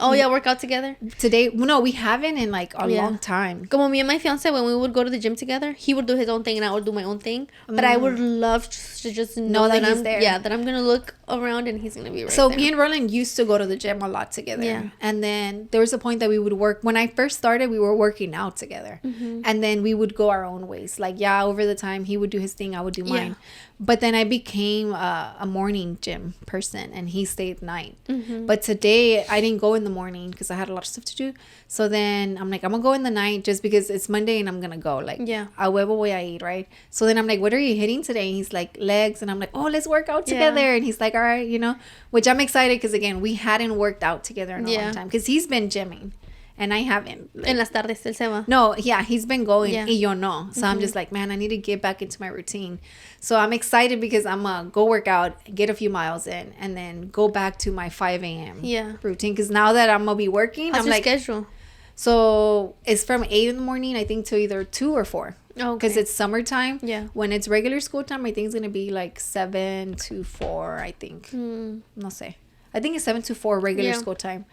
B: Oh, yeah, work out together?
A: Today, no, we haven't in like a long time.
B: Como me and my fiance, when we would go to the gym together, he would do his own thing and I would do my own thing. But I would love to just know that he's there. Yeah, that I'm going to look around and he's going to be right there.
A: So me and Roland used to go to the gym a lot together. Yeah. And then there was a point that we would work. When I first started, we were working out together. Mm-hmm. And then we would go our own ways. Like, over the time, he would do his thing, I would do mine. But then I became a morning gym person and he stayed night. Mm-hmm. But today I didn't go in the morning because I had a lot of stuff to do. So then I'm like, I'm going to go in the night just because it's Monday and I'm going to go. Like, a huevo voy a ir, right? So then I'm like, what are you hitting today? And he's like, legs. And I'm like, oh, let's work out together. And he's like, all right, you know, which I'm excited because, again, we hadn't worked out together in a long time because he's been gymming. And I haven't.
B: Like, en las tardes, él se va.
A: No, he's been going. Y yo no. So I'm just like, man, I need to get back into my routine. So I'm excited because I'm going to go work out, get a few miles in, and then go back to my 5 a.m. routine. Because now that I'm going to be working,
B: How's
A: I'm
B: your
A: like...
B: schedule?
A: So it's from 8 in the morning, I think, to either 2 or 4. Oh, because it's summertime. Yeah. When it's regular school time, I think it's going to be like 7 to 4, I think. No sé. I think it's 7 to 4 regular school time.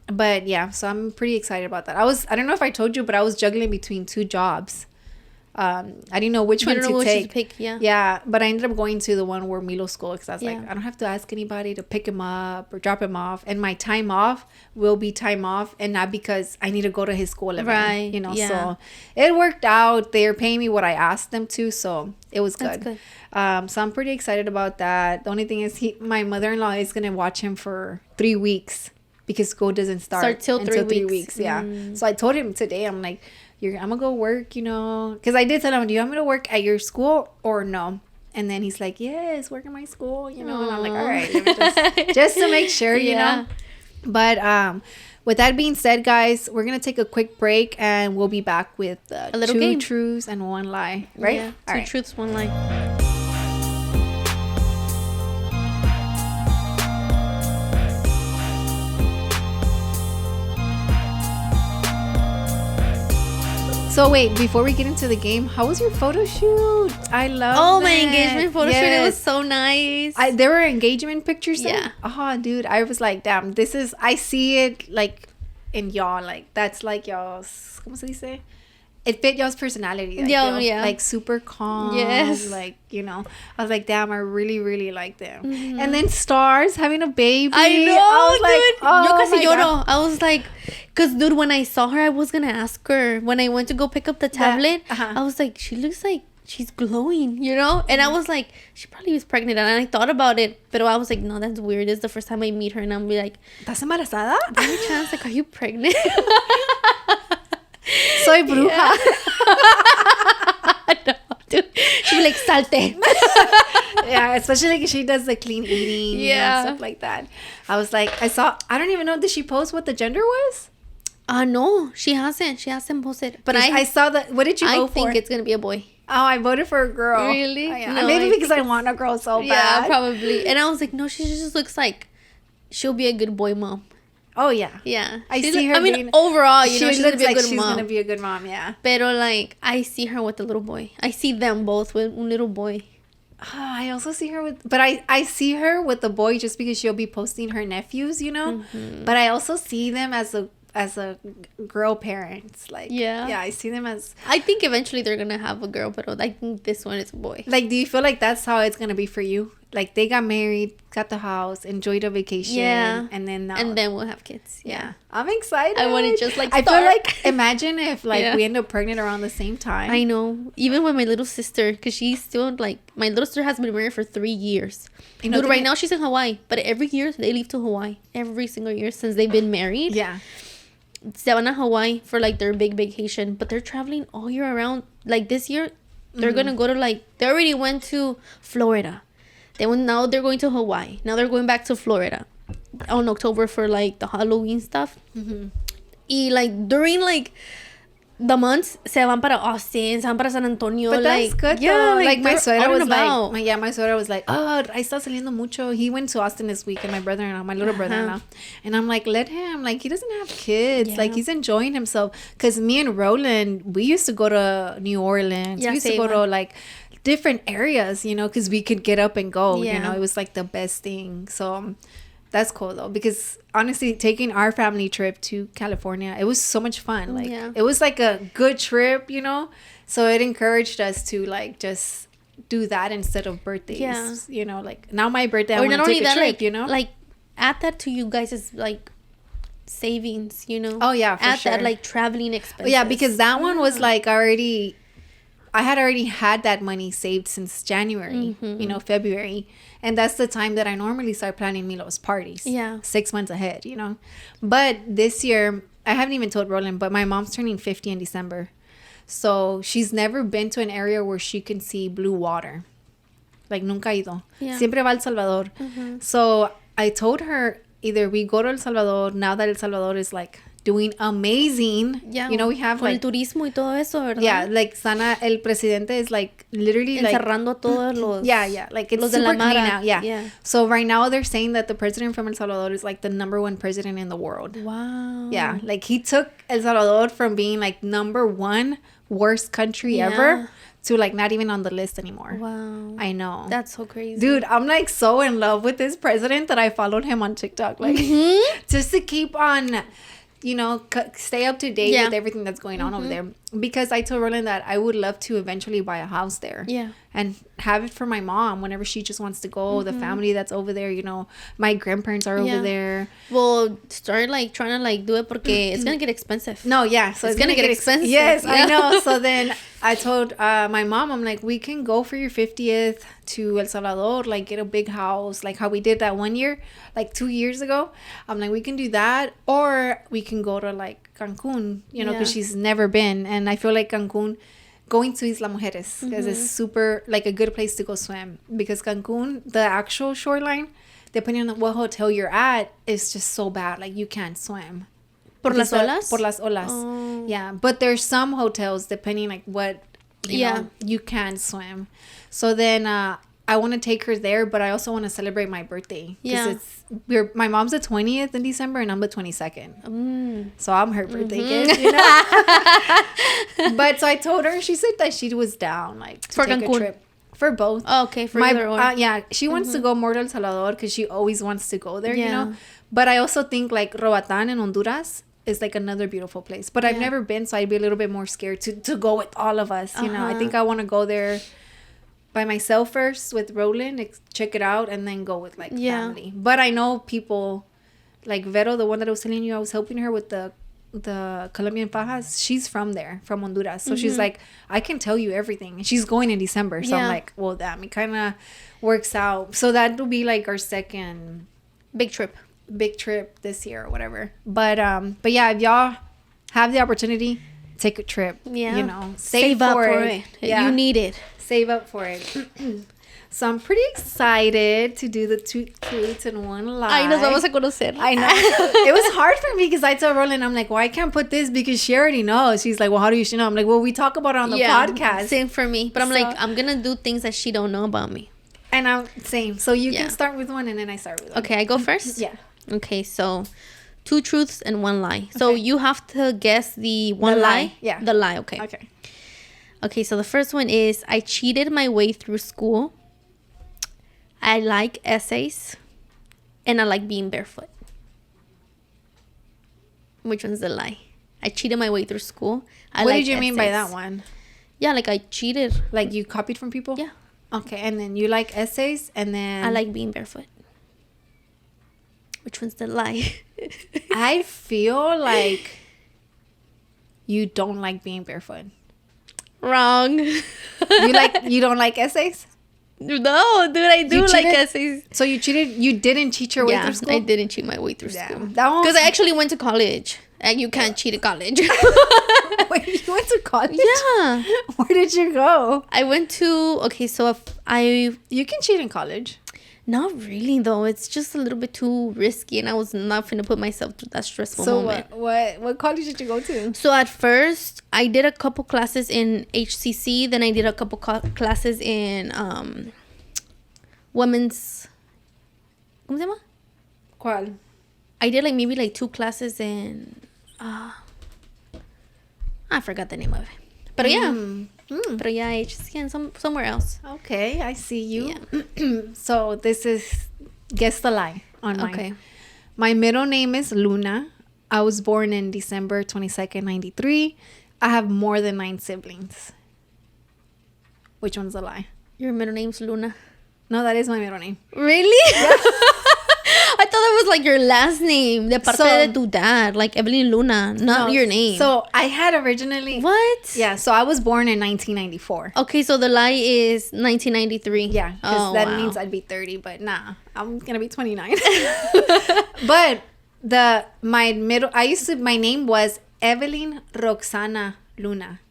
A: But yeah, so I'm pretty excited about that. I don't know if I told you, but I was juggling between 2 jobs. I didn't know which one to take. Yeah, but I ended up going to the one where Milo's school because I was like, I don't have to ask anybody to pick him up or drop him off. And my time off will be time off and not because I need to go to his school event. Right. You know, so it worked out. They're paying me what I asked them to, so it was good. That's good. So I'm pretty excited about that. The only thing is my mother-in-law is going to watch him for 3 weeks. Because school doesn't start until 3 weeks. Yeah. So I told him today, I'm like, I'm going to go work, you know. Because I did tell him, do you want me to work at your school or no? And then he's like, yes, work at my school, you know. And I'm like, all right. Let me just to make sure, you know. But with that being said, guys, we're going to take a quick break. And we'll be back with a little 2 truths and 1 lie. Right?
B: Yeah, 2 truths, 1 lie.
A: So wait, before we get into the game, how was your photo shoot? I love
B: my engagement photo shoot. It was so nice.
A: There were engagement pictures.
B: Yeah.
A: Oh, dude, I was like, damn, I see it like in y'all. Like, that's like y'all's, ¿cómo se dice? It fit y'all's personality. Like super calm. Yes. Like, you know, I was like, damn, I really, really like them. Mm-hmm. And then Stars having a baby.
B: I know, I was like, oh, yo casi lloro. I was like, because, dude, when I saw her, I was going to ask her. When I went to go pick up the tablet, I was like, she looks like she's glowing, you know? And I was like, she probably was pregnant. And I thought about it. But I was like, no, that's weird. It's the first time I meet her. And I'm like,
A: ¿estás embarazada?
B: Any chance? Like, are you pregnant?
A: Soy bruja.
B: No, dude. She'll be like, salte.
A: Yeah, especially like she does the clean eating,
B: yeah,
A: and stuff like that. I was like, I don't even know, did she post what the gender was?
B: No, she hasn't posted. But
A: I saw that. What did you vote for?
B: I think it's gonna be a boy.
A: Oh, I voted for a girl.
B: Really?
A: Oh, yeah. No, maybe because I want a girl so bad.
B: Yeah, probably. And I was like, no, she just looks like she'll be a good boy mom.
A: Oh, yeah.
B: Yeah.
A: I see her.
B: I mean, overall, you know,
A: she looks like she's going to be a good mom, yeah.
B: Pero, like, I see her with the little boy. I see them both with a little boy.
A: Oh, I also see her with... But I see her with the boy just because she'll be posting her nephews, you know? Mm-hmm. But I also see them as a girl parents. Like, yeah, I see them as...
B: I think eventually they're going to have a girl, but I think this one is a boy.
A: Like, do you feel like that's how it's going to be for you? Like, they got married, got the house, enjoyed a vacation, and then
B: we'll have kids. Yeah.
A: I'm excited.
B: I want to just, like,
A: I feel like, imagine if, like, we end up pregnant around the same time.
B: I know. Even with my little sister, because she's still, like, my little sister has been married for 3 years. You know, right now she's in Hawaii, but every year they leave to Hawaii. Every single year since they've been married.
A: Yeah.
B: Se van a Hawaii for, like, their big vacation, but they're traveling all year around. Like, this year, they're going to go to, like, they already went to Florida. Now they're going to Hawaii. Now they're going back to Florida on October for, like, the Halloween stuff. Mm-hmm. Y, like, during, like, the months, se van para Austin, se van para San Antonio.
A: But
B: like,
A: that's good,
B: yeah,
A: though. Like, my suegro was
B: about.
A: like... my suegro was like, oh, I está saliendo mucho. He went to Austin this week, and my little brother-in-law. And I'm like, let him. Like, he doesn't have kids. Yeah. Like, he's enjoying himself. Because me and Roland, we used to go to New Orleans. Yeah, we used to go to, like... different areas, you know, because we could get up and go. You know, it was like the best thing. So that's cool though, because honestly, taking our family trip to California, it was so much fun. Like it was like a good trip, you know, so it encouraged us to like just do that instead of birthdays. You know, like now my birthday, I want to take a trip,
B: like,
A: you know,
B: like add that to you guys' like savings, you know.
A: Oh yeah, for sure.
B: Add that like traveling expenses.
A: Yeah, because that one was like I had already had that money saved since January, you know, February. And that's the time that I normally start planning Milo's parties. Yeah. 6 months ahead, you know. But this year, I haven't even told Roland, but my mom's turning 50 in December. So she's never been to an area where she can see blue water. Like, nunca ido. Yeah. Siempre va a El Salvador. So I told her, either we go to El Salvador, now that El Salvador is like... doing amazing. Yeah. You know, we have like...
B: el turismo y todo eso, ¿verdad?
A: Yeah, like Sana, el presidente is like literally
B: encerrando
A: like...
B: todos los...
A: Yeah, like it's super clean now. Yeah. So right now they're saying that the president from El Salvador is like the #1 president in the world. Wow. Yeah, like he took El Salvador from being like #1 worst country ever to like not even on the list anymore. Wow. I know.
B: That's so crazy.
A: Dude, I'm like so in love with this president that I followed him on TikTok. Like just to keep on... you know, stay up to date with everything that's going on over there. Because I told Roland that I would love to eventually buy a house there. Yeah. And have it for my mom whenever she just wants to go. The family that's over there, you know. My grandparents are over there.
B: Well, start, like, trying to, like, do it porque it's going to get expensive.
A: No, yeah. So it's going to get expensive. Yes, I know. So then I told my mom, I'm like, we can go for your 50th to El Salvador, like, get a big house, like how we did that one year, like 2 years ago. I'm like, we can do that. Or we can go to, like, Cancun, you know, because she's never been. And I feel like Cancun... going to Isla Mujeres because it's super like a good place to go swim, because Cancun, the actual shoreline, depending on what hotel you're at, is just so bad, like you can't swim.
B: Por las olas?
A: Por las olas. Oh. Yeah, but there's some hotels depending like what you know, you can swim. So then I want to take her there, but I also want to celebrate my birthday. Yeah. My mom's the 20th in December and I'm the 22nd. So I'm her birthday gift, you know? But so I told her, she said that she was down, like, to take Cancun. A trip. For both.
B: Oh, okay, for either one.
A: Yeah, she wants to go more to El Salvador because she always wants to go there, you know? But I also think, like, Roatán in Honduras is, like, another beautiful place. But I've never been, so I'd be a little bit more scared to go with all of us, you know? I think I want to go there... by myself first with Roland, check it out, and then go with like family. But I know people like Vero, the one that I was telling you, I was helping her with the Colombian fajas. She's from there, from Honduras. So she's like, I can tell you everything. And she's going in December. So I'm like, well, damn, it kind of works out. So that will be like our second big trip this year or whatever. But yeah, if y'all have the opportunity, take a trip. Yeah. You know, save up for it.
B: Yeah. You need it.
A: Save up for it. So I'm pretty excited to do the 2 truths and 1 lie.
B: Ay, nos vamos a conocer.
A: I know. It was hard for me because I told Rollie, I'm like, well, I can't put this because she already knows. She's like, well, how do you know? I'm like, well, we talk about it on the podcast.
B: Same for me. But I'm like, I'm going to do things that she don't know about me.
A: And I'm same. So you can start with one and then I start with one.
B: Okay, I go first?
A: Yeah.
B: Okay, so 2 truths and 1 lie. So you have to guess the one lie?
A: Yeah.
B: The lie, okay. Okay, so the first one is, I cheated my way through school. I like essays. And I like being barefoot. Which one's the lie? I cheated my way through school.
A: What did you mean by that one?
B: Yeah, like I cheated.
A: Like you copied from people?
B: Yeah.
A: Okay, and then you like essays and then...
B: I like being barefoot. Which one's the lie?
A: I feel like you don't like being barefoot.
B: Wrong.
A: You don't like essays?
B: No, dude, I do like essays.
A: So you cheated? You didn't cheat your way through school?
B: I didn't cheat my way through school.
A: Because
B: I actually went to college. And you can't cheat at college.
A: Wait, you went to college?
B: Yeah.
A: Where did you go?
B: I went to... Okay, so
A: you can cheat in college.
B: Not really, though. It's just a little bit too risky. And I was not going to put myself through that stressful moment.
A: So what college did you go to?
B: So at first, I did a couple classes in HCC. Then I did a couple classes in women's... ¿Cómo se llama?
A: ¿Cuál?
B: I did maybe 2 classes in... I forgot the name of it. But yeah. But yeah, HCC and somewhere else.
A: Okay, I see you. Yeah. So this is... Guess the lie on mine. Okay. My middle name is Luna. I was born in December 22nd, 93. I have more than 9 siblings. Which one's a lie?
B: Your middle name's Luna.
A: No, that is my middle name.
B: Really? Yeah. I thought it was your last name. De parte de tu dad. Like Evelin Luna. Not your name.
A: So I had originally...
B: What?
A: Yeah, so I was born in 1994.
B: Okay, so the lie is 1993.
A: Yeah, because that means I'd be 30. But nah, I'm going to be 29. But my name was Evelin Roxana Luna.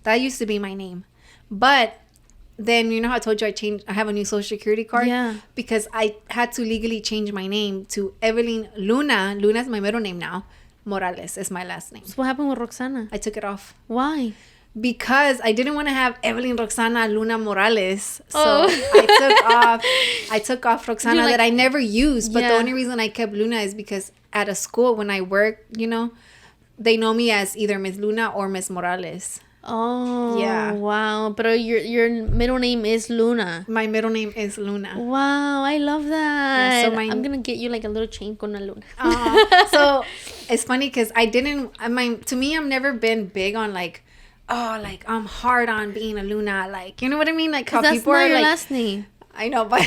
A: That used to be my name. But... Then, you know how I told you I have a new social security card?
B: Yeah.
A: Because I had to legally change my name to Evelin Luna. Luna is my middle name now. Morales is my last name.
B: So what happened with Roxana?
A: I took it off.
B: Why?
A: Because I didn't want to have Evelin Roxana Luna Morales. So I took off Roxana that I never used. But the only reason I kept Luna is because at a school when I work, they know me as either Miss Luna or Miss Morales.
B: Oh,
A: yeah.
B: Wow. But your middle name is Luna.
A: My middle name is Luna.
B: Wow, I love that.
A: Yeah, so
B: I'm going to get you a little chain con a Luna.
A: So it's funny because to me, I've never been big on I'm hard on being a Luna. You know what I mean? How
B: that's
A: people
B: not
A: are
B: your last name.
A: I know, but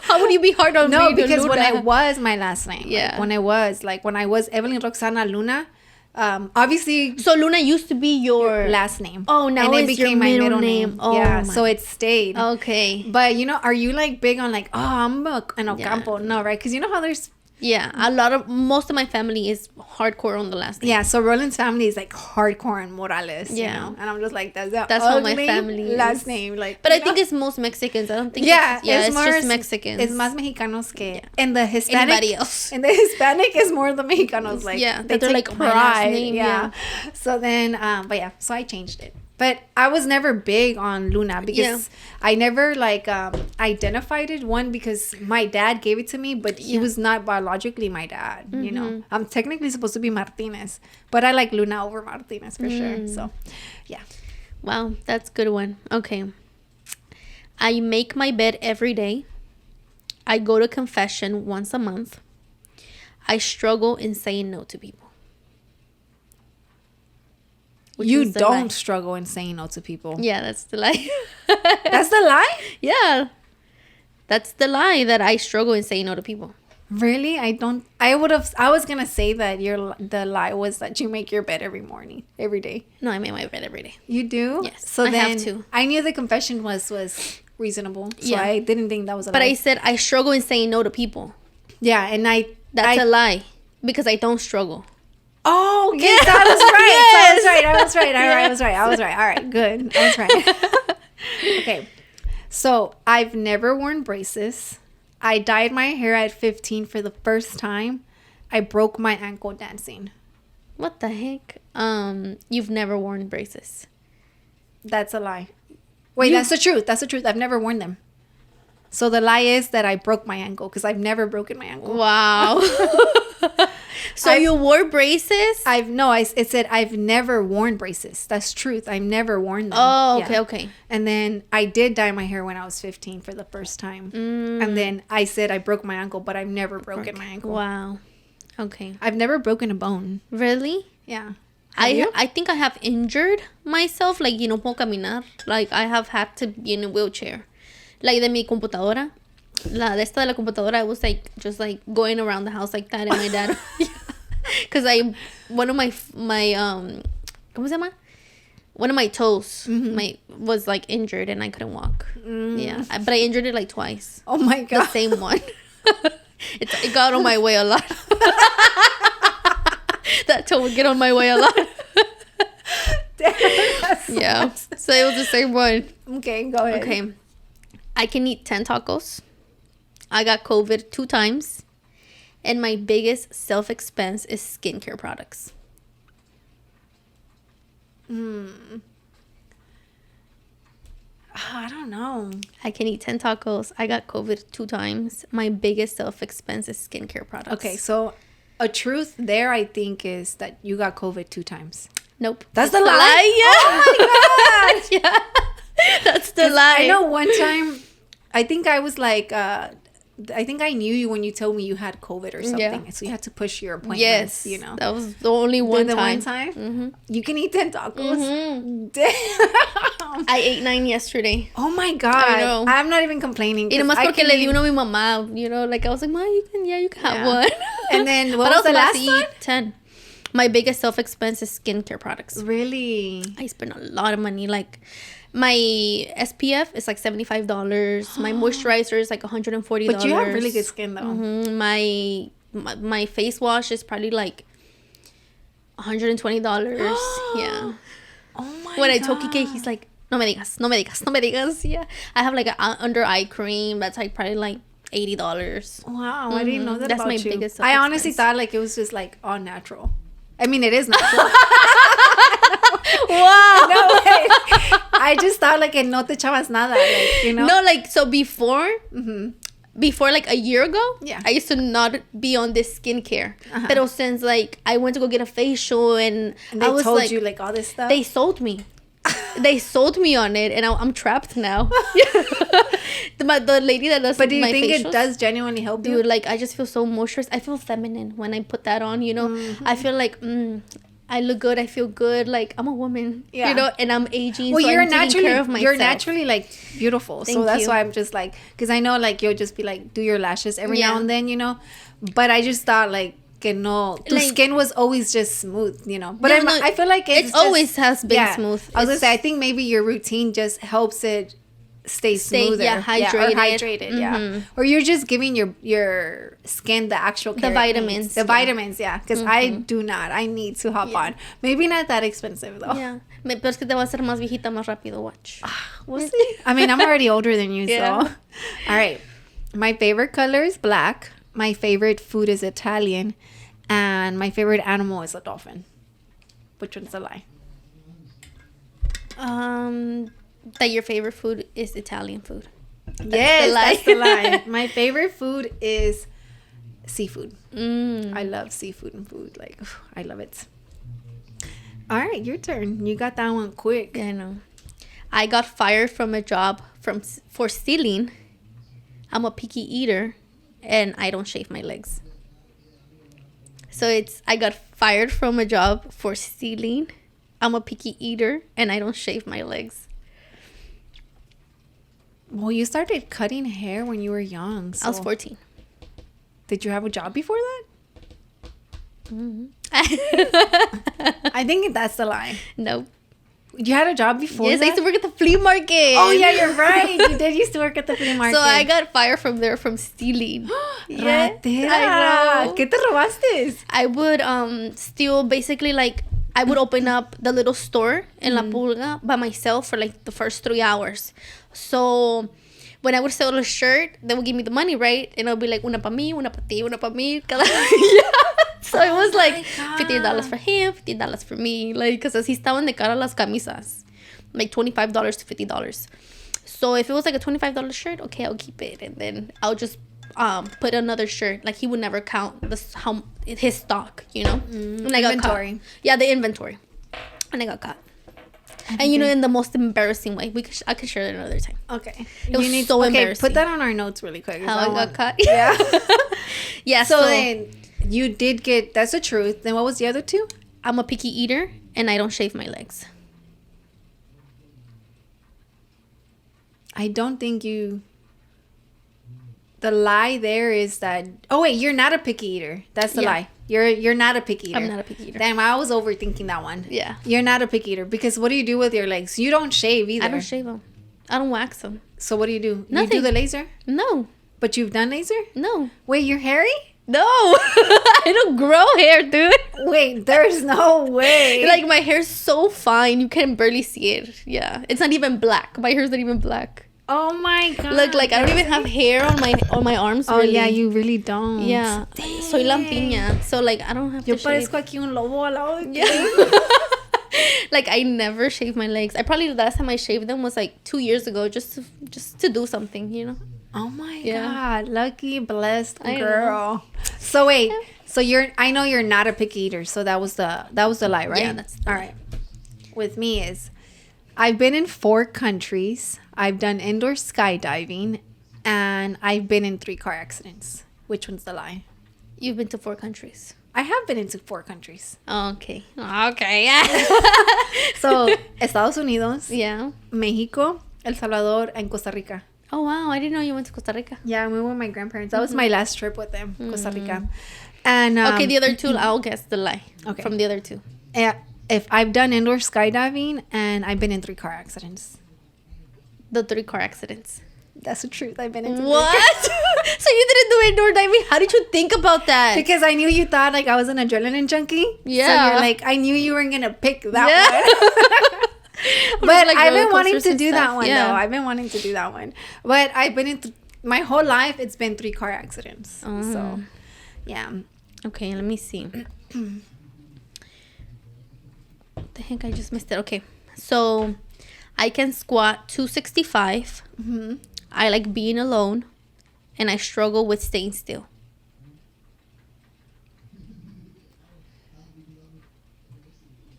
B: how would you be hard on being a Luna?
A: No, because when I was my last name.
B: Yeah.
A: When I was Evelin Roxana Luna, obviously,
B: so Luna used to be your
A: last name.
B: Oh, now
A: and
B: it's
A: it became
B: your
A: my middle
B: name.
A: name.
B: Oh,
A: yeah, so it stayed.
B: Okay.
A: But are you big on I'm an Ocampo? No, right? Because you know how there's
B: most of my family is hardcore on the last name.
A: Yeah, so Roland's family is hardcore on Morales. Yeah, and I'm just that's
B: how my family
A: last name.
B: But I think it's most Mexicans. I don't think. It's just Mexicans.
A: It's más Mexicanos que and the Hispanic.
B: Anybody else?
A: And the Hispanic is more the Mexicanos.
B: They're pride. Name,
A: yeah. So then, so I changed it. But I was never big on Luna because I never identified it. One, because my dad gave it to me, but he was not biologically my dad.
B: Mm-hmm.
A: I'm technically supposed to be Martinez, but I like Luna over Martinez for sure. So, yeah.
B: Wow, that's a good one. Okay. I make my bed every day. I go to confession once a month. I struggle in saying no to people.
A: You don't struggle in saying no to people.
B: Yeah, that's the lie.
A: That's the lie?
B: Yeah. That's the lie, that I struggle in saying no to people.
A: Really? I was going to say that the lie was that you make your bed every morning, every day.
B: No, I make my bed every day.
A: You do?
B: Yes.
A: So
B: I have to.
A: I knew the confession was reasonable. So I didn't think that was a lie.
B: But I said I struggle in saying no to people.
A: Yeah, and
B: that's a lie because I don't struggle.
A: Oh, yes, I was right. Yes. I was right. I was right. I was right. All right, good. I was right. Okay. So I've never worn braces. I dyed my hair at 15 for the first time. I broke my ankle dancing.
B: What the heck? You've never worn braces.
A: That's a lie. Wait, that's the truth. That's the truth. I've never worn them. So the lie is that I broke my ankle because I've never broken my ankle.
B: Wow. So you wore braces?
A: It said I've never worn braces. That's truth. I've never worn them.
B: Oh, okay, okay.
A: And then I did dye my hair when I was 15 for the first time. And then I said I broke my ankle, but I've never broken my ankle.
B: Wow. Okay.
A: I've never broken a bone.
B: Really?
A: Yeah.
B: I think I have injured myself, like, puedo caminar. Like, I have had to be in a wheelchair. Like, de mi computadora. La de esta de la computadora, I was, like, just, like, going around the house like that. And my dad... Because one of my ¿cómo se llama? One of my toes was, like, injured and I couldn't walk. Yeah. But I injured it, like, twice.
A: Oh, my God.
B: The same one. It got on my way a lot. That toe would get on my way a lot. Yeah. So it was the same one.
A: Okay, go ahead.
B: Okay. I can eat 10 tacos. I got COVID 2 times. And my biggest self-expense is skincare products.
A: I don't know.
B: I can eat 10 tacos. I got COVID 2 times. My biggest self-expense is skincare products.
A: Okay, so a truth there, I think, is that you got COVID 2 times.
B: Nope.
A: That's the lie?
B: Yeah.
A: Oh, my God.
B: Yeah. That's the lie.
A: I know one time, I think I was like... I think I knew you when you told me you had COVID or something. Yeah. So you had to push your appointments,
B: Yes. That was the only one time.
A: One time? Mm-hmm. You can eat 10 tacos?
B: Mm-hmm.
A: Damn.
B: I ate 9 yesterday.
A: Oh my God.
B: I know.
A: I'm not even complaining.
B: Y nomás porque le di uno a mi mamá. Like I was like, Ma, you can have one.
A: And then what was the last one?
B: 10. My biggest self-expense is skincare products.
A: Really?
B: I spend a lot of money. Like... My SPF is like $75. My moisturizer is like $140.
A: But you have really good skin though.
B: Mm-hmm. My face wash is probably like $120. Yeah.
A: Oh my
B: When
A: God.
B: I told Kike, he's like, no me digas. Yeah. I have like an under eye cream that's like probably like $80.
A: Wow, I didn't know that
B: that's
A: about
B: my
A: you.
B: biggest
A: I honestly thought like it was just like all natural. I mean, it is natural.
B: Wow.
A: No way. I just thought like no te echabas nada, like,
B: No, like so before like a year ago, I used to not be on this skincare. But since like I went to go get a facial and
A: they
B: I was
A: told
B: like,
A: you like all this stuff.
B: They sold me. They sold me on it, and I'm trapped now. the lady that does.
A: But do you
B: my
A: think
B: facials,
A: it does genuinely help you?
B: Dude, like I just feel so moisturized. I feel feminine when I put that on. I feel like I look good. I feel good. Like I'm a woman. Yeah. And I'm aging.
A: Well,
B: so
A: you're
B: I'm taking care of myself.
A: You're naturally like beautiful.
B: Thank
A: so that's
B: you.
A: why I'm just like, because I know like you'll just be like do your lashes every now and then, But I just thought like. No, the skin was always just smooth, But I feel like
B: it always has been smooth.
A: I was gonna say, I think maybe your routine just helps it stay smoother, hydrated, or you're just giving your skin the actual care
B: vitamins,
A: because I do not. I need to hop on. Maybe not that expensive though.
B: Yeah, pero es que te va a hacer más viejita más rápido. Watch.
A: We'll see. I mean, I'm already older than you, so. All right, my favorite color is black. My favorite food is Italian. And my favorite animal is a dolphin. Which one's a lie?
B: That your favorite food is Italian food.
A: That's the lie. My favorite food is seafood. I love seafood and food. Like, I love it. All right, your turn. You got that one quick.
B: Yeah, I know. I got fired from a job for stealing. I'm a picky eater, and I don't shave my legs. So I got fired from a job for stealing. I'm a picky eater, and I don't shave my legs.
A: Well, you started cutting hair when you were young. So.
B: I was 14.
A: Did you have a job before that?
B: Mm-hmm.
A: I think that's the lie.
B: Nope.
A: You had a job before
B: Yes,
A: that?
B: I used to work at the flea market.
A: Oh, yeah, you're right. You did used to work at the flea market.
B: So I got fired from there from stealing.
A: Ratera.
B: I know.
A: ¿Qué te robaste?
B: I would steal basically like I would open up the little store in La Pulga by myself for like the first 3 hours. So when I would sell a shirt, they would give me the money, right? And I'll be like, una pa mí, una pa ti, una pa mí. So it was like $50 for him, $50 for me. Like, because así estaban de cara las camisas. Like $25 to $50. So if it was like a $25 shirt, okay, I'll keep it. And then I'll just put another shirt. Like, he would never count his stock, you know? And I got
A: inventory.
B: Caught. Yeah, the inventory. And I got caught. And you know, in the most embarrassing way. I could share that another time.
A: Okay.
B: It was so embarrassing.
A: Put that on our notes really quick.
B: How I got caught.
A: Yeah.
B: Yeah.
A: So then you did get, that's the truth. Then what was the other two?
B: I'm a picky eater and I don't shave my legs.
A: I don't think you... The lie there is that... Oh, wait, you're not a picky eater. That's the lie. You're not a picky eater.
B: I'm not a picky eater.
A: Damn, I was overthinking that one.
B: Yeah.
A: You're not a picky eater. Because what do you do with your legs? You don't shave either.
B: I don't shave them. I don't wax them.
A: So what do you do?
B: Nothing.
A: You do the laser?
B: No.
A: But you've done laser?
B: No.
A: Wait, you're hairy?
B: No. I don't grow hair, dude.
A: Wait, there's no way.
B: Like, my hair's so fine. You can barely see it. Yeah. It's not even black. My hair's not even black.
A: Oh my god.
B: Look, like, I don't even have hair on my arms.
A: Oh,
B: really.
A: yeah, you really don't.
B: Yeah.
A: Dang.
B: Soy lampiña. So, like, I don't have
A: Yo
B: to shave.
A: parezco aquí un lobo al lado de ti.
B: Yeah. Like, I never shave my legs. The last time I shaved them was like 2 years ago, just to do something, you know.
A: Oh my god, lucky, blessed
B: I
A: girl.
B: know.
A: So wait, so I know you're not a picky eater, so that was the lie, right?
B: Yeah, that's
A: all right. With me is, I've been in 4 countries. I've done indoor skydiving, and I've been in 3 car accidents. Which one's the lie?
B: You've been to 4 countries.
A: I have been into 4 countries.
B: Okay. Okay. Yeah.
A: So Estados Unidos,
B: Yeah.
A: Mexico, El Salvador, and Costa Rica.
B: Oh, wow. I didn't know you went to Costa Rica.
A: Yeah, we went with my grandparents. That was my last trip with them, Costa Rica. And
B: Okay, the other 2, I'll guess the lie.
A: Okay.
B: From the other 2.
A: If I've done indoor skydiving, and I've been in 3 car accidents.
B: The 3 car accidents.
A: That's the truth. I've been in 3
B: What? So you didn't do indoor diving? How did you think about that?
A: Because I knew you thought like I was an adrenaline junkie.
B: Yeah.
A: So you're like, I knew you weren't gonna pick that one. But
B: like
A: I've been
B: roller
A: wanting
B: coasters
A: to do
B: and
A: that
B: stuff.
A: one
B: Yeah.
A: though. I've been wanting to do that one. But I've been in my whole life. It's been 3 car accidents. So, yeah.
B: Okay, let me see. What the heck? I just missed it. Okay, so I can squat 265.
A: Mm-hmm.
B: I like being alone, and I struggle with staying still.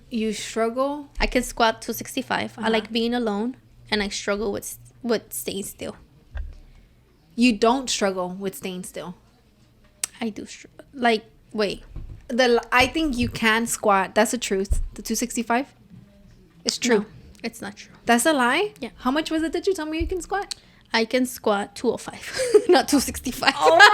A: You struggle?
B: I can squat 265. I like being alone, and I struggle with staying still.
A: You don't struggle with staying still.
B: I do. Wait.
A: I think you can squat. That's the truth. The 265? It's true.
B: No, it's not true.
A: That's a lie?
B: Yeah.
A: How much was it that you told me you can squat?
B: I can squat 205, not 265.
A: Oh my.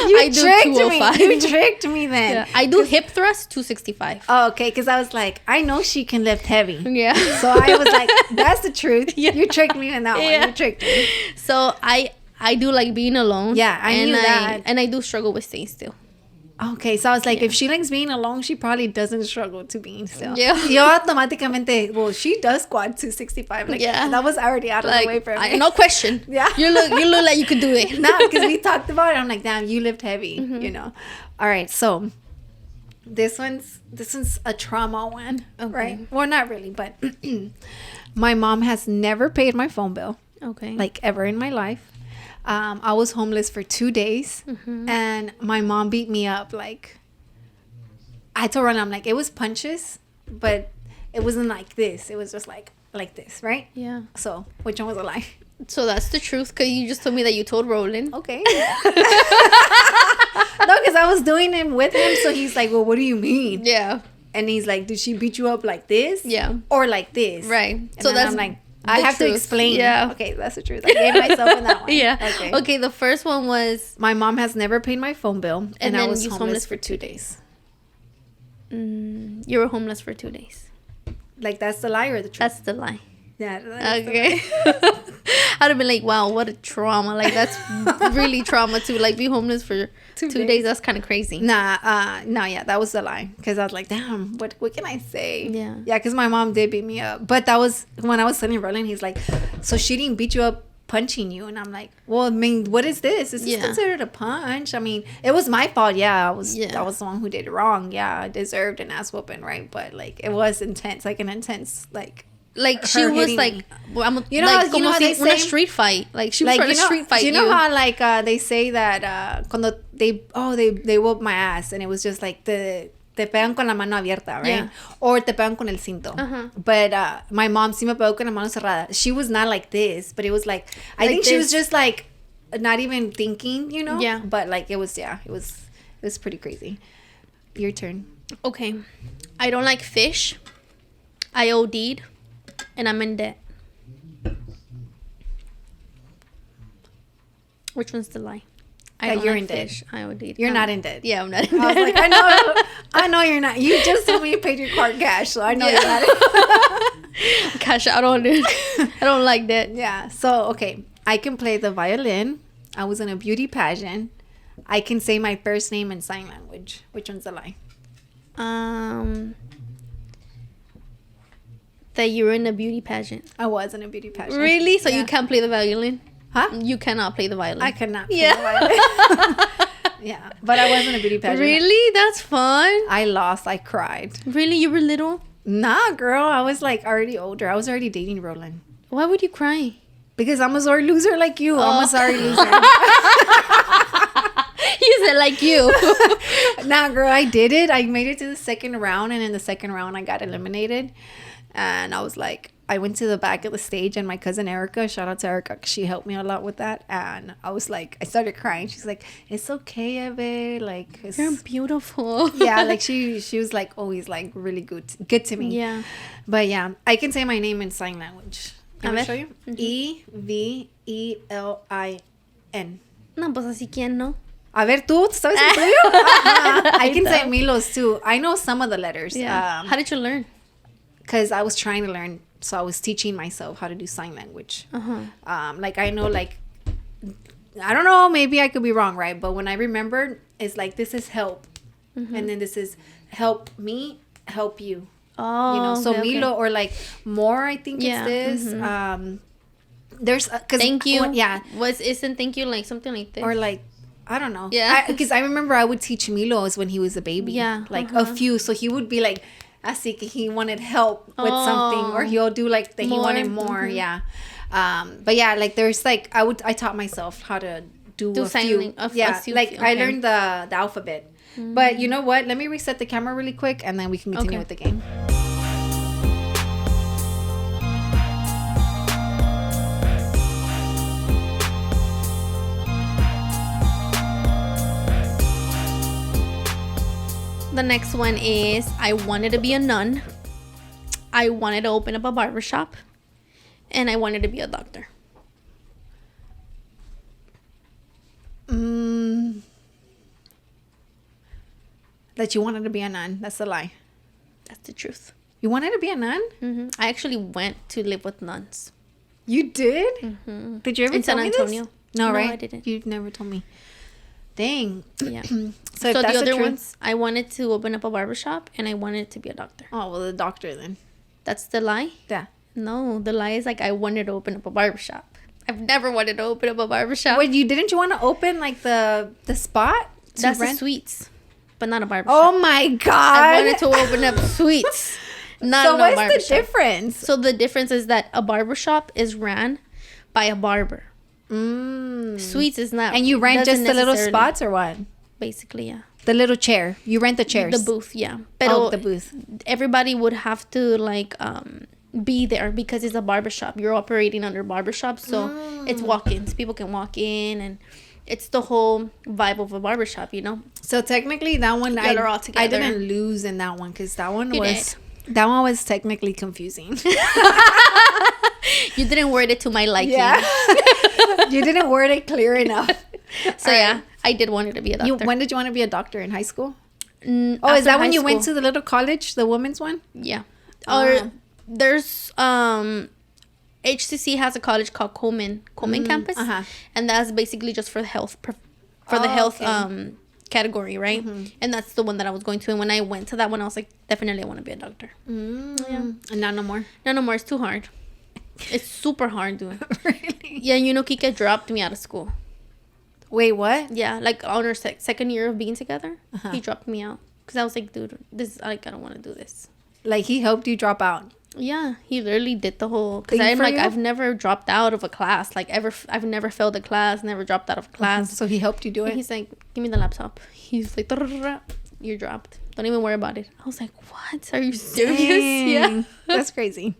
A: You tricked me. You tricked me then.
B: Yeah. I do hip thrust 265.
A: Oh, okay. Because I was like, I know she can lift heavy.
B: Yeah.
A: So I was like, that's the truth.
B: Yeah.
A: You tricked me in that one. You tricked me.
B: So I do like being alone.
A: Yeah, I knew that.
B: And I do struggle with staying still.
A: Okay, so I was like, if she likes being alone, she probably doesn't struggle to being still.
B: Yeah.
A: Yo automáticamente, well, she does squat 265. Like,
B: Yeah.
A: that was already out of the way for me.
B: No question.
A: Yeah.
B: You look like you could do it.
A: No, because we talked about it. I'm like, damn, you lift heavy, you know. All right, so this one's a trauma one, right? Well, not really, but my mom has never paid my phone bill,
B: Okay.
A: like ever in my life. I was homeless for 2 days, and my mom beat me up. Like, I told her, I'm like, it was punches, but it wasn't like this. It was just like this, right?
B: Yeah.
A: So, which one was a lie?
B: So that's the truth, because you just told me that you told Roland.
A: Okay. No, because I was doing it with him, so he's like, well, what do you mean?
B: Yeah.
A: And he's like, did she beat you up like this?
B: Yeah.
A: Or like this?
B: Right.
A: And
B: So that's
A: I'm like, I have
B: truth.
A: to explain.
B: Yeah.
A: Okay, that's the truth. I gave myself in that one.
B: Yeah. Okay, the first one was...
A: My mom has never paid my phone bill, and I
B: then
A: was
B: you
A: homeless for 2 days.
B: You were homeless for 2 days.
A: Like, that's the lie or the truth?
B: That's the lie.
A: Yeah. That's
B: Okay. I'd have been like, wow, what a trauma. Like, that's really trauma to, like, be homeless for 2 days. That's kind of crazy.
A: No, yeah, that was the lie. Because I was like, damn, what can I say?
B: Yeah.
A: Yeah, because my mom did beat me up. But that was when I was telling Roland, he's like, so she didn't beat you up punching you. And I'm like, well, I mean, what is this? Is this considered a punch? I mean, it was my fault. Yeah, I was the one who did it wrong. Yeah, I deserved an ass whooping, right? But like, it was intense, like an intense, like
B: she was like, well, how they say, a street fight. Like she was trying to street fight.
A: You know how like they say that cuando they whooped my ass, and it was just like te pegan con la mano abierta, right? Or te pegan con el cinto. But my mom sí me pegó con la mano cerrada. She was not like this, but it was like I think she was just like not even thinking, you know? Yeah. But like it was pretty crazy. Your turn.
B: Okay. I don't like fish. I OD'd. And I'm in debt. Which one's the lie?
A: You're in debt.
B: I OD'd.
A: You're not in debt.
B: Yeah, I'm not in debt.
A: I was like, I know you're not. You just told me you paid your card cash, so I know you're not in
B: Cash, I don't like that.
A: Yeah. So, okay. I can play the violin. I was in a beauty pageant. I can say my first name in sign language. Which one's the lie?
B: That you were in a beauty pageant.
A: I was in a beauty pageant.
B: Really? So you can't play the violin?
A: Huh?
B: You cannot play the violin.
A: I cannot play the violin. Yeah. But I was in a beauty pageant.
B: Really? That's fun.
A: I lost. I cried.
B: Really? You were little?
A: Nah, girl. I was like already older. I was already dating Roland.
B: Why would you cry?
A: Because I'm a sorry loser like you. I'm a sorry loser.
B: You said like you.
A: Nah, girl. I did it. I made it to the second round. And in the second round, I got eliminated. And I was like, I went to the back of the stage, and my cousin Erica, shout out to Erica, she helped me a lot with that. And I was like, I started crying. She's like, it's okay, Eve. Like,
B: you're beautiful.
A: Yeah, like she was like always like really good to me.
B: Yeah.
A: But yeah, I can say my name in sign language. Can I show you?
B: Mm-hmm.
A: Evelin.
B: No, pues así quién no.
A: A ver, tú sabes el tuyo? I can say Milos too. I know some of the letters.
B: Yeah. How did you learn?
A: Because I was trying to learn, so I was teaching myself how to do sign language. Like I know, like I don't know, maybe I could be wrong, right? But when I remembered, it's like this is help, and then this is help me, help you.
B: Oh,
A: you know, so
B: okay,
A: Milo or like more. I think it's this. There's cause
B: thank you.
A: Isn't
B: thank you like something like this
A: or like I don't know.
B: Yeah,
A: because I remember I would teach Milos when he was a baby.
B: Yeah,
A: like a few, so he would be like. Así que he wanted help with something, or he'll do like that. He wanted more, yeah. But yeah, like there's like I taught myself how to do a few. I learned the alphabet. But you know what? Let me reset the camera really quick, and then we can continue with the game.
B: The next one is I wanted to be a nun. I wanted to open up a barbershop. And I wanted to be a doctor.
A: That you wanted to be a nun. That's a lie.
B: That's the truth.
A: You wanted to be a nun?
B: Mm-hmm. I actually went to live with nuns.
A: You did?
B: Mm-hmm.
A: Did you ever tell me this? No, right?
B: I didn't.
A: You never told me. Dang.
B: Yeah. So the other ones, I wanted to open up a barbershop and I wanted to be a doctor.
A: Oh, well, the doctor then.
B: That's the lie?
A: Yeah.
B: No, the lie is like I wanted to open up a barbershop. I've never wanted to open up a barbershop.
A: Wait, didn't you want to open like the spot?
B: That's the Sweets, but not a barbershop.
A: Oh my God.
B: I wanted to open up Sweets.
A: So what's the difference?
B: So the difference is that a barbershop is ran by a barber. Sweets is not.
A: And you rent just the little spots or what?
B: Basically, yeah.
A: The little chair. You rent the chairs.
B: The booth, yeah. Pero
A: the booth.
B: Everybody would have to like be there because it's a barbershop. You're operating under barbershop, so it's walk-ins. People can walk in, and it's the whole vibe of a barbershop, you know.
A: So technically, that one I didn't lose in that one because that one was technically confusing.
B: You didn't word it to my liking.
A: Yeah. You didn't word it clear enough.
B: So yeah, I did want to be a doctor.
A: When did you want to be a doctor? In high school?
B: Is
A: that when you went to the little college, the women's one?
B: Yeah. Or there's HCC has a college called Coleman campus, and that's basically just for the health category, right? And that's the one that I was going to. And when I went to that one, I was like, definitely I want to be a doctor.
A: Yeah. And now no more.
B: No more. It's too hard. It's super hard, dude.
A: Really?
B: Yeah, you know, Kika dropped me out of school.
A: Wait, what?
B: Yeah, like on our second year of being together, he dropped me out. Because I was like, dude, this is, like, I don't want to do this.
A: Like, he helped you drop out?
B: Yeah, he literally did the whole... Because I'm like, I've never dropped out of a class. Like, I've never failed a class, never dropped out of a class.
A: So he helped you do it?
B: And he's like, give me the laptop. He's like, you're dropped. Don't even worry about it. I was like, what? Are you serious?
A: Dang.
B: Yeah.
A: That's crazy.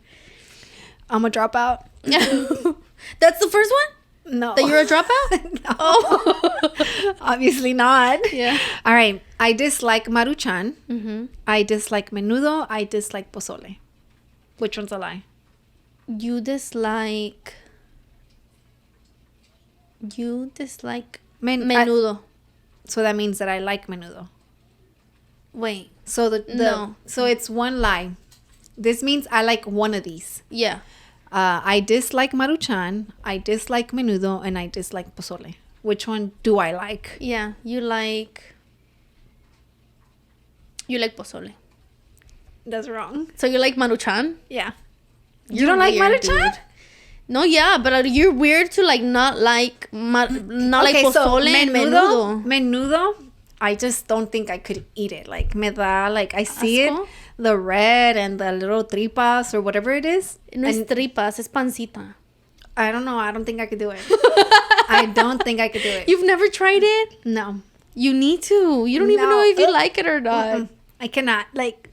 A: I'm a dropout.
B: That's the first one?
A: No.
B: That you're a dropout?
A: No.
B: Oh.
A: Obviously not.
B: Yeah.
A: All right. I dislike maruchan. Mm-hmm. I dislike menudo. I dislike pozole. Which one's a lie?
B: You dislike menudo.
A: So that means that I like menudo.
B: Wait.
A: So
B: No.
A: So it's one lie. This means I like one of these.
B: Yeah.
A: I dislike maruchan. I dislike menudo, and I dislike pozole. Which one do I like?
B: Yeah. You like pozole.
A: That's wrong.
B: So you like maruchan?
A: Yeah. You don't like
B: weird,
A: maruchan?
B: dude. No, yeah, but you're weird to like not like like pozole and menudo.
A: Menudo, I just don't think I could eat it. Like me da, like I see
B: Asco?
A: it, the red and the little tripas or whatever it is.
B: No es tripas, es pancita.
A: I don't know. I don't think I could do it. I don't think I could do it.
B: You've never tried it?
A: No.
B: You need to. You don't even know if you like it or not.
A: I cannot. Like,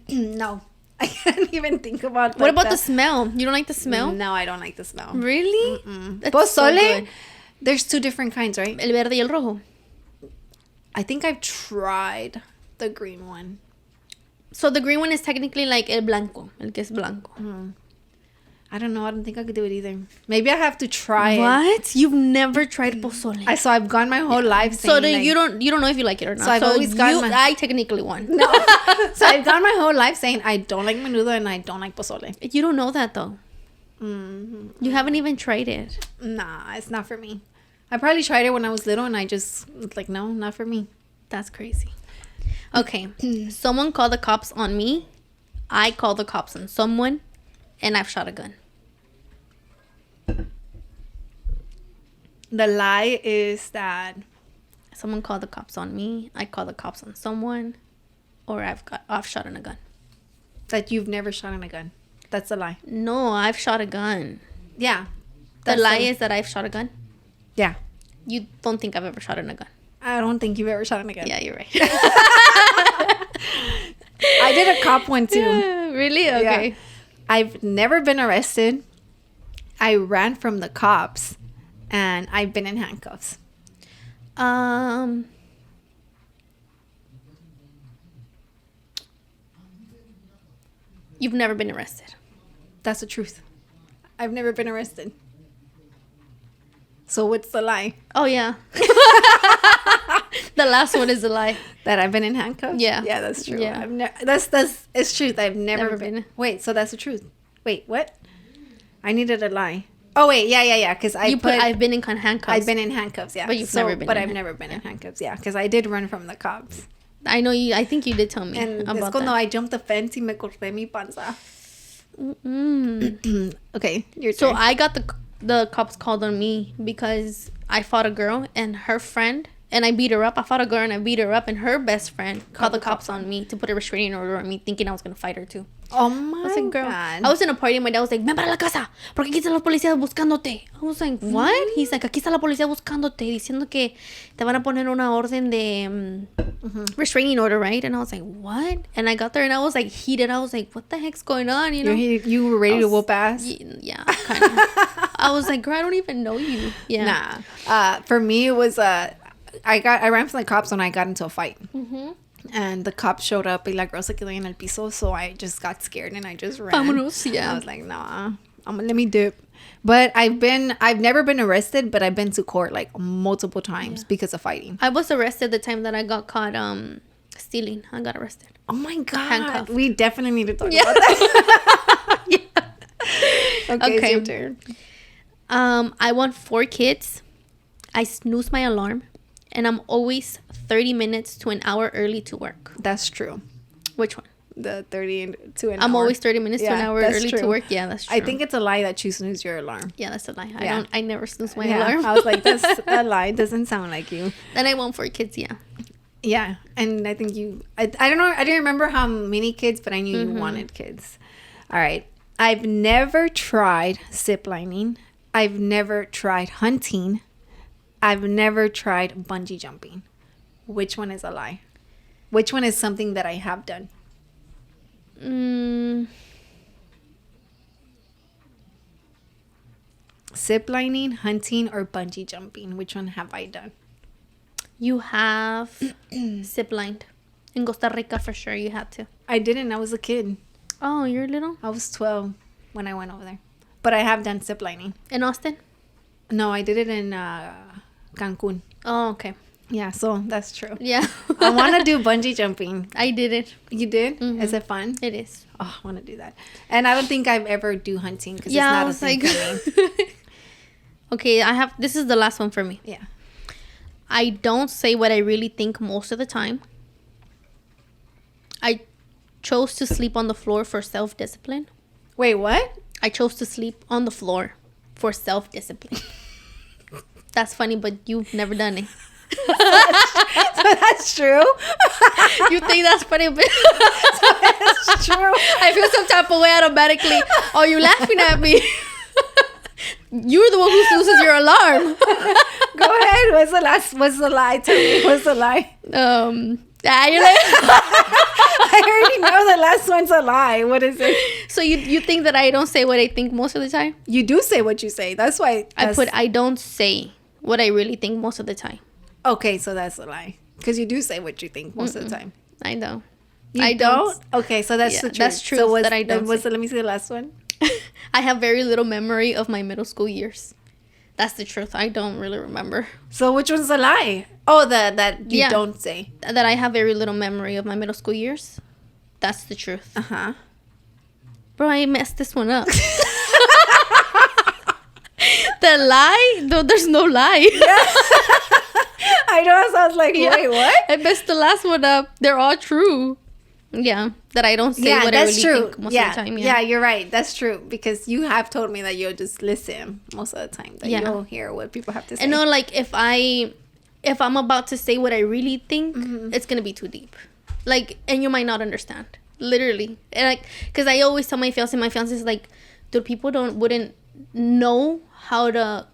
A: no. I can't even think about.
B: What about the smell? You don't like the smell?
A: No, I don't like the smell.
B: Really?
A: Pozole, so there's two different kinds, right?
B: El verde y el rojo.
A: I think I've tried the green one.
B: So the green one is technically like el blanco, el que es blanco.
A: I don't know. I don't think I could do it either. Maybe I have to try it.
B: What? You've never tried pozole?
A: So I've gone my whole life saying,
B: so then like, you don't know if you like it or not.
A: So I've always gone
B: I technically won.
A: No. So I've gone my whole life saying I don't like menudo and I don't like pozole.
B: You don't know that though. You haven't even tried it.
A: Nah, it's not for me. I probably tried it when I was little and I just like, no, not for me.
B: That's crazy. Okay. Someone called the cops on me. I called the cops on someone. And I've shot a gun.
A: The lie is that
B: someone called the cops on me. I called the cops on someone. Or I've shot in a gun.
A: That you've never shot in a gun. That's a lie.
B: No, I've shot a gun.
A: Yeah.
B: The lie is that I've shot a gun?
A: Yeah.
B: You don't think I've ever shot in a gun?
A: I don't think you've ever shot in a gun.
B: Yeah, you're right.
A: I did a cop one too.
B: Yeah, really? Okay.
A: Yeah. I've never been arrested. I ran from the cops. And I've been in handcuffs.
B: You've never been arrested.
A: That's the truth. I've never been arrested. So what's the lie?
B: Oh, yeah. The last one is a lie.
A: That I've been in handcuffs?
B: Yeah.
A: Yeah, that's true.
B: Yeah.
A: It's truth. I've never been. Wait, so that's the truth. Wait, what? I needed a lie. Oh, wait. Yeah. Because I've
B: been in handcuffs.
A: I've been in handcuffs, yeah.
B: But you've never been
A: I've never been in handcuffs, yeah. Because I did run from the cops.
B: I know you. I think you did tell me
A: and
B: about that.
A: cuando I jumped the fence y me corté mi panza. Okay, your turn.
B: So I got the cops called on me because I fought a girl and her friend, and I beat her up. I fought a girl and I beat her up, and her best friend called the cops on me to put a restraining order on me, thinking I was going to fight her too.
A: Oh my
B: I was like, girl.
A: God.
B: I was in a party and my dad was like, ven para la casa, porque aquí están los policías buscándote. I was like, what? He's like, aquí está la policía buscándote, diciendo que te van a poner una orden de restraining order, right? And I was like, what? And I got there and I was like heated. I was like, what the heck's going on? You know?
A: You were ready to whoop ass?
B: Yeah, kind of. I was like, girl, I don't even know you. Yeah.
A: Nah. For me, it was I ran from the cops when I got into a fight. And the cops showed up y la girl se quedó en el piso, so I just got scared and I just ran.
B: Vámonos, yeah.
A: I was like, nah, let me dip. But I've never been arrested, but I've been to court like multiple times because of fighting.
B: I was arrested the time that I got caught stealing. I got arrested.
A: Oh my God.
B: Handcuffed.
A: We definitely need to talk about that.
B: Yeah.
A: Okay, it's your turn.
B: I want 4 kids. I snooze my alarm. And I'm always 30 minutes to an hour early to work.
A: That's true.
B: Which one?
A: the 30 to an hour.
B: I'm always 30 minutes to an hour early to work. Yeah, that's true.
A: I think it's a lie that you snooze your alarm.
B: Yeah, that's a lie. I never snooze my alarm.
A: I was like, that's a lie. It doesn't sound like you.
B: Then I want 4 kids, yeah.
A: Yeah, and I think I don't know, I didn't remember how many kids, but I knew you wanted kids. All right. I've never tried ziplining. I've never tried hunting. I've never tried bungee jumping. Which one is a lie? Which one is something that I have done? Ziplining, hunting, or bungee jumping? Which one have I done?
B: You have ziplined. In Costa Rica, for sure, you had to.
A: I didn't. I was a kid.
B: Oh, you're little?
A: I was 12 when I went over there. But I have done ziplining.
B: In Austin?
A: No, I did it in Cancun.
B: Oh, okay.
A: Yeah, so that's true.
B: Yeah.
A: I want to do bungee jumping.
B: I did it.
A: You did? Mm-hmm. Is it fun?
B: It is.
A: Oh, I want to do that. And I don't think I've ever do hunting because it's not a thing for me.
B: Okay, this is the last one for me.
A: Yeah.
B: I don't say what I really think most of the time. I chose to sleep on the floor for self-discipline.
A: Wait, what?
B: I chose to sleep on the floor for self-discipline. That's funny, but you've never done it.
A: So that's true.
B: You think that's funny, but
A: that's true.
B: I feel some type of way automatically. Oh, you're laughing at me. You're the one who snoozes your alarm.
A: Go ahead. What's the lie? Tell me. What's the lie?
B: You're like,
A: I already know the last one's a lie. What is it?
B: So you think that I don't say what I think most of the time?
A: You do say what you say. That's why
B: I don't say what I really think most of the time.
A: Okay, so that's a lie. Because you do say what you think most of the time.
B: I know.
A: I don't? Okay, so that's the truth.
B: That's true that I don't.
A: Let me see the last one.
B: I have very little memory of my middle school years. That's the truth. I don't really remember.
A: So which one's a lie? Oh, that you don't say.
B: That I have very little memory of my middle school years. That's the truth.
A: Uh-huh.
B: Bro, I messed this one up. The lie? No, there's no lie.
A: Yeah. I know. So I was like, wait, what?
B: I messed the last one up. They're all true. Yeah, that I don't say what I really think most of the time.
A: Yeah, you're right. That's true. Because you have told me that you'll just listen most of the time. That you'll hear what people have to say.
B: And no, like if I'm about to say what I really think, it's going to be too deep. Like, and you might not understand. Literally. And like, because I always tell my fiance is like, dude, people wouldn't know how to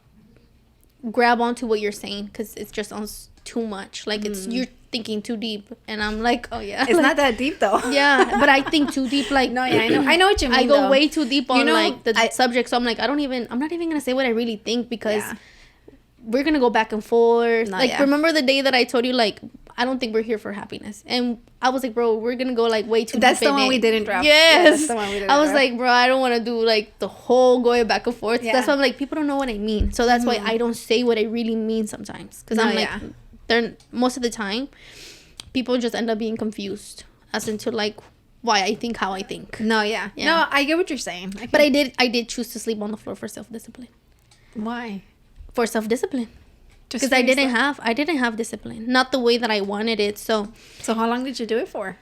B: grab onto what you're saying because it's just on too much. Like you're thinking too deep, and I'm like, oh yeah,
A: it's not that deep though.
B: Yeah, but I think too deep. Like,
A: no, yeah, I know what you mean.
B: I go way too deep on like the subject, so I'm like, I'm not even gonna say what I really think because we're gonna go back and forth. Remember the day that I told you like I don't think we're here for happiness, and I was like, bro, we're gonna go like way too.
A: That's
B: deep
A: the one we didn't drop.
B: Yes,
A: yeah, that's the one we didn't
B: I was like, bro, I don't want to do like the whole going back and forth. Yeah. That's why I'm like, people don't know what I mean, so that's why I don't say what I really mean sometimes because I'm like, they're most of the time, people just end up being confused as into like why I think how I think.
A: No, yeah. No, I get what you're saying.
B: But I did choose to sleep on the floor for self-discipline.
A: Why?
B: For self-discipline. Because I didn't have discipline, not the way that I wanted it. So
A: how long did you do it for?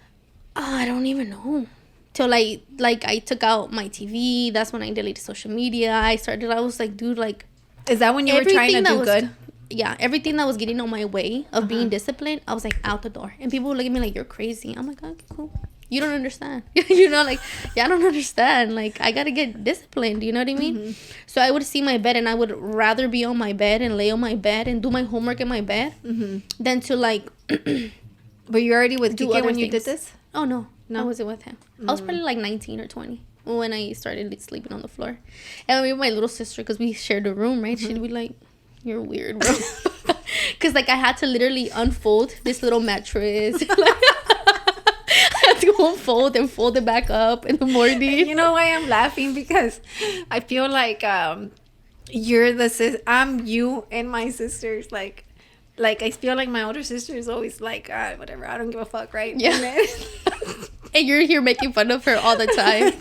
B: I don't even know. Till I took out my TV. That's when I deleted social media. I was like, dude, like,
A: is that when you were trying to do good?
B: Yeah, everything that was getting on my way of being disciplined, I was like out the door, and people would look at me like, you're crazy. I'm like, okay, cool. You don't understand. Like, yeah, I don't understand. Like, I gotta get disciplined. You know what I mean? So I would see my bed, and I would rather be on my bed and lay on my bed and do my homework in my bed than to like.
A: Were you already with Kike when you did this?
B: Oh no, I wasn't with him. I was probably like 19 or 20 when I started like, sleeping on the floor, and with my little sister because we shared a room, right? She'd be like, "You're weird, bro," because like I had to literally unfold this little mattress. I had to unfold and fold it back up in the morning.
A: You know why I'm laughing? Because I feel like I'm you and my sisters. Like I feel like my older sister is always like, whatever, I don't give a fuck, right?
B: Yeah. And you're here making fun of her all the time.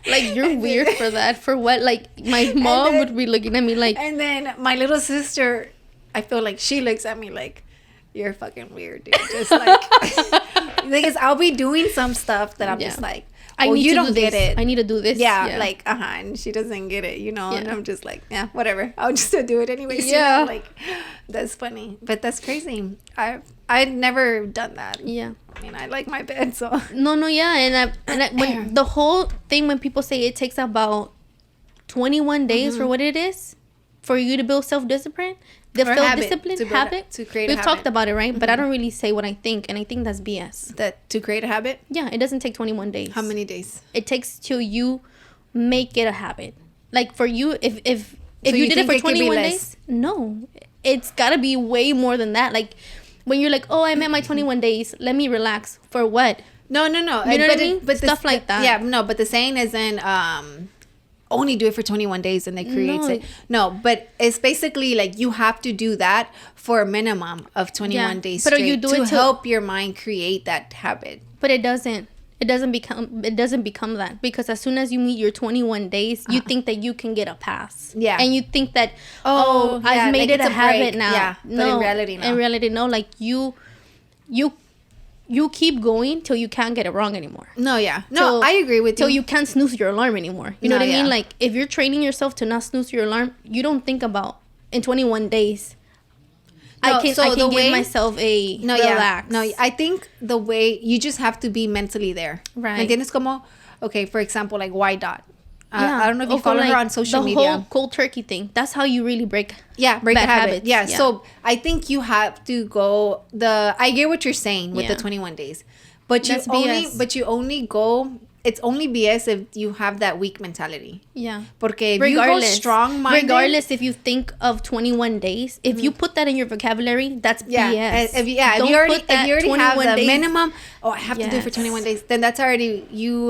B: Like, you're weird for that. For what? Like, my mom would be looking at me like...
A: And then my little sister, I feel like she looks at me like, you're fucking weird, dude. Just like... Because I'll be doing some stuff that I'm just like, you don't get it.
B: I need to do this.
A: Yeah, like, and she doesn't get it, you know, and I'm just like, yeah, whatever. I'll just do it anyways. Yeah. You know? Like, that's funny. But that's crazy. I'd never done that.
B: Yeah.
A: I mean, I like my bed, so.
B: No, yeah. And when the whole thing, when people say it takes about 21 days for what it is, for you to build self-discipline,
A: to create a
B: We've
A: habit.
B: talked about it, right? But I don't really say what I think, and I think that's BS.
A: That to create a habit?
B: Yeah, it doesn't take 21 days.
A: How many days?
B: It takes till you make it a habit. Like for you, if you did it for 21 days, no, it's gotta be way more than that. Like when you're like, oh, I met my 21 days, let me relax. For what?
A: No.
B: You know what I mean? But stuff like that.
A: Yeah, no, but the saying isn't only do it for 21 days and it creates it. No, but it's basically like you have to do that for a minimum of 21 days straight you do to help your mind create that habit.
B: But it doesn't become that, because as soon as you meet your 21 days, you think that you can get a pass. Yeah. And you think that, I've made it a habit now.
A: Yeah. No, but in reality,
B: no. Like you keep going till you can't get it wrong anymore.
A: No, yeah. No, I agree with you.
B: Till you can't snooze your alarm anymore. You know what I mean? Like, if you're training yourself to not snooze your alarm, you don't think about, in 21 days, I can give myself a relax.
A: No, I think the way, you just have to be mentally there.
B: Right.
A: ¿Entiendes? Como, okay, for example, like Y Dot. I don't know if you follow her on social media.
B: The whole cold turkey thing. That's how you really break
A: bad habits. Yeah. So I think you have to go I get what you're saying with the 21 days. But you only go, it's only BS if you have that weak mentality.
B: Yeah.
A: Porque if you go strong-minded.
B: Regardless if you think of 21 days, if you put that in your vocabulary, that's BS.
A: If you already have the minimum, I have to do it for 21 days, then that's already, you're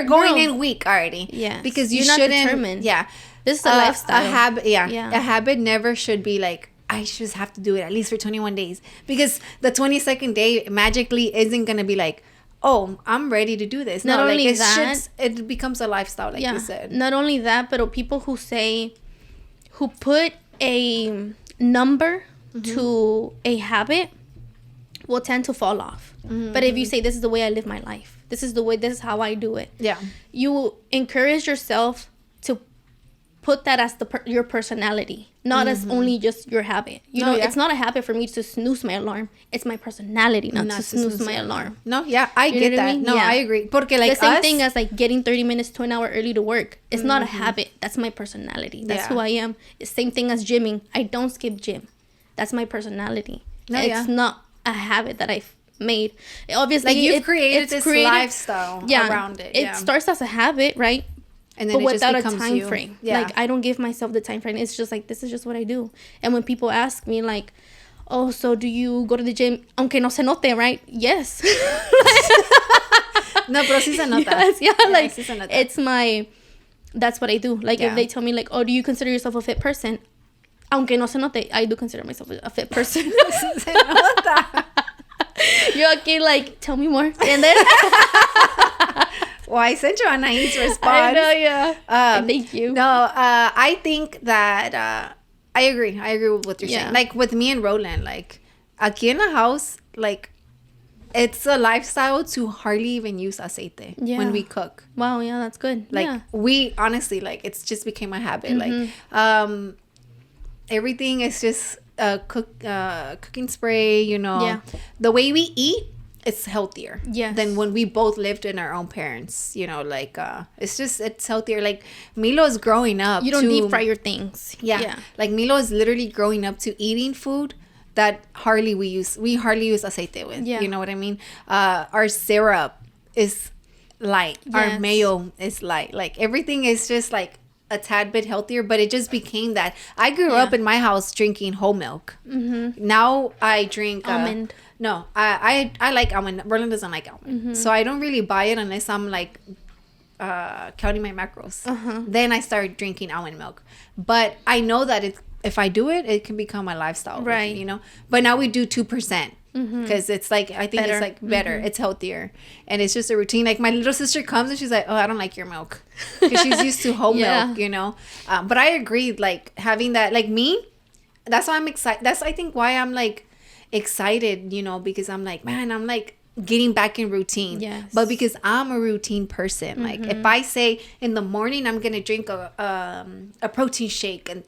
A: going in weak already.
B: Yeah.
A: Because you're not determined. Yeah.
B: This is a lifestyle.
A: A habit, a habit never should be like, I just have to do it at least for 21 days. Because the 22nd day magically isn't going to be like, oh, I'm ready to do this.
B: Not only that,
A: it becomes a lifestyle, like you said.
B: Not only that, but people who put a number to a habit will tend to fall off. Mm-hmm. But if you say, this is the way I live my life, this is how I do it.
A: Yeah.
B: You encourage yourself to put that as your personality, not as only just your habit. It's not a habit for me to snooze my alarm. It's my personality not to snooze my alarm.
A: No, yeah, I get that. I mean? No, I agree. Porque like
B: the same thing as like getting 30 minutes to an hour early to work. It's not a habit. That's my personality. That's who I am. It's same thing as gymming. I don't skip gym. That's my personality. No, it's not a habit that I've made. Obviously,
A: like you've created this lifestyle around it.
B: It starts as a habit, right?
A: And then but without a time
B: frame. Yeah. Like I don't give myself the time frame. It's just like, this is just what I do. And when people ask me like, oh, so do you go to the gym aunque no se note, right? Yes.
A: No, pero sí se nota.
B: Yes, like sí se nota. That's what I do. Like if they tell me like, oh, do you consider yourself a fit person? Aunque no se note, I do consider myself a fit person.
A: Se nota.
B: You're okay, like, tell me more. And then
A: well, I sent you a nice response.
B: I know, yeah. Thank you.
A: No, I think that I agree. I agree with what you're saying. Like with me and Roland, like aquí in the house, like it's a lifestyle to hardly even use aceite when we cook.
B: Wow, yeah, that's good.
A: Like we honestly, like it's just became a habit. Like everything is just cooking spray, the way we eat, it's healthier than when we both lived in our own parents, like it's healthier. Like Milo is growing up,
B: you don't deep fry your things.
A: Like Milo is literally growing up to eating food that we hardly use aceite with. You know what I mean? Our syrup is light. Our mayo is light. Like everything is just like a tad bit healthier, but it just became that. I grew up in my house drinking whole milk. Now I drink
B: almond.
A: No, I like almond. Roland doesn't like almond, so I don't really buy it unless I'm like counting my macros. Then I start drinking almond milk. But I know that if I do it, it can become my lifestyle,
B: right?
A: But now we do 2%. Because it's like, I think it's like better, it's healthier, and it's just a routine. Like my little sister comes and she's like, oh, I don't like your milk, because she's used to whole milk, But I agree, like having that, like me, that's why I'm excited. That's I think why I'm like, excited, you know, because I'm like, man, I'm like getting back in routine.
B: Yes.
A: But because I'm a routine person, like if I say in the morning I'm gonna drink a protein shake and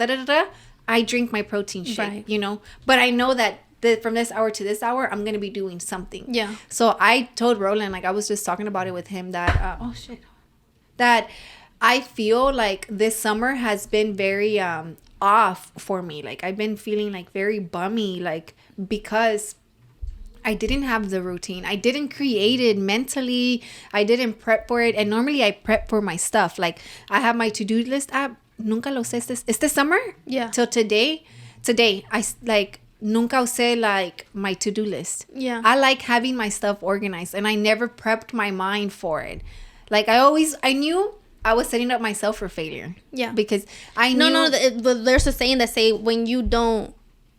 A: I drink my protein shake,
B: right.
A: you know. But I know that from this hour to this hour I'm gonna be doing something.
B: Yeah.
A: So I told Roland, like I was just talking about it with him, that that I feel like this summer has been very off for me. Like I've been feeling like very bummy, like because I didn't have the routine. I didn't create it mentally. I didn't prep for it. And normally I prep for my stuff. Like I have my to-do list app. Nunca lo usé este summer.
B: Yeah.
A: Till today, I like nunca usé like my to-do list.
B: Yeah.
A: I like having my stuff organized, and I never prepped my mind for it. Like I knew I was setting up myself for failure.
B: Yeah.
A: Because I knew.
B: No. There's a saying that say when you don't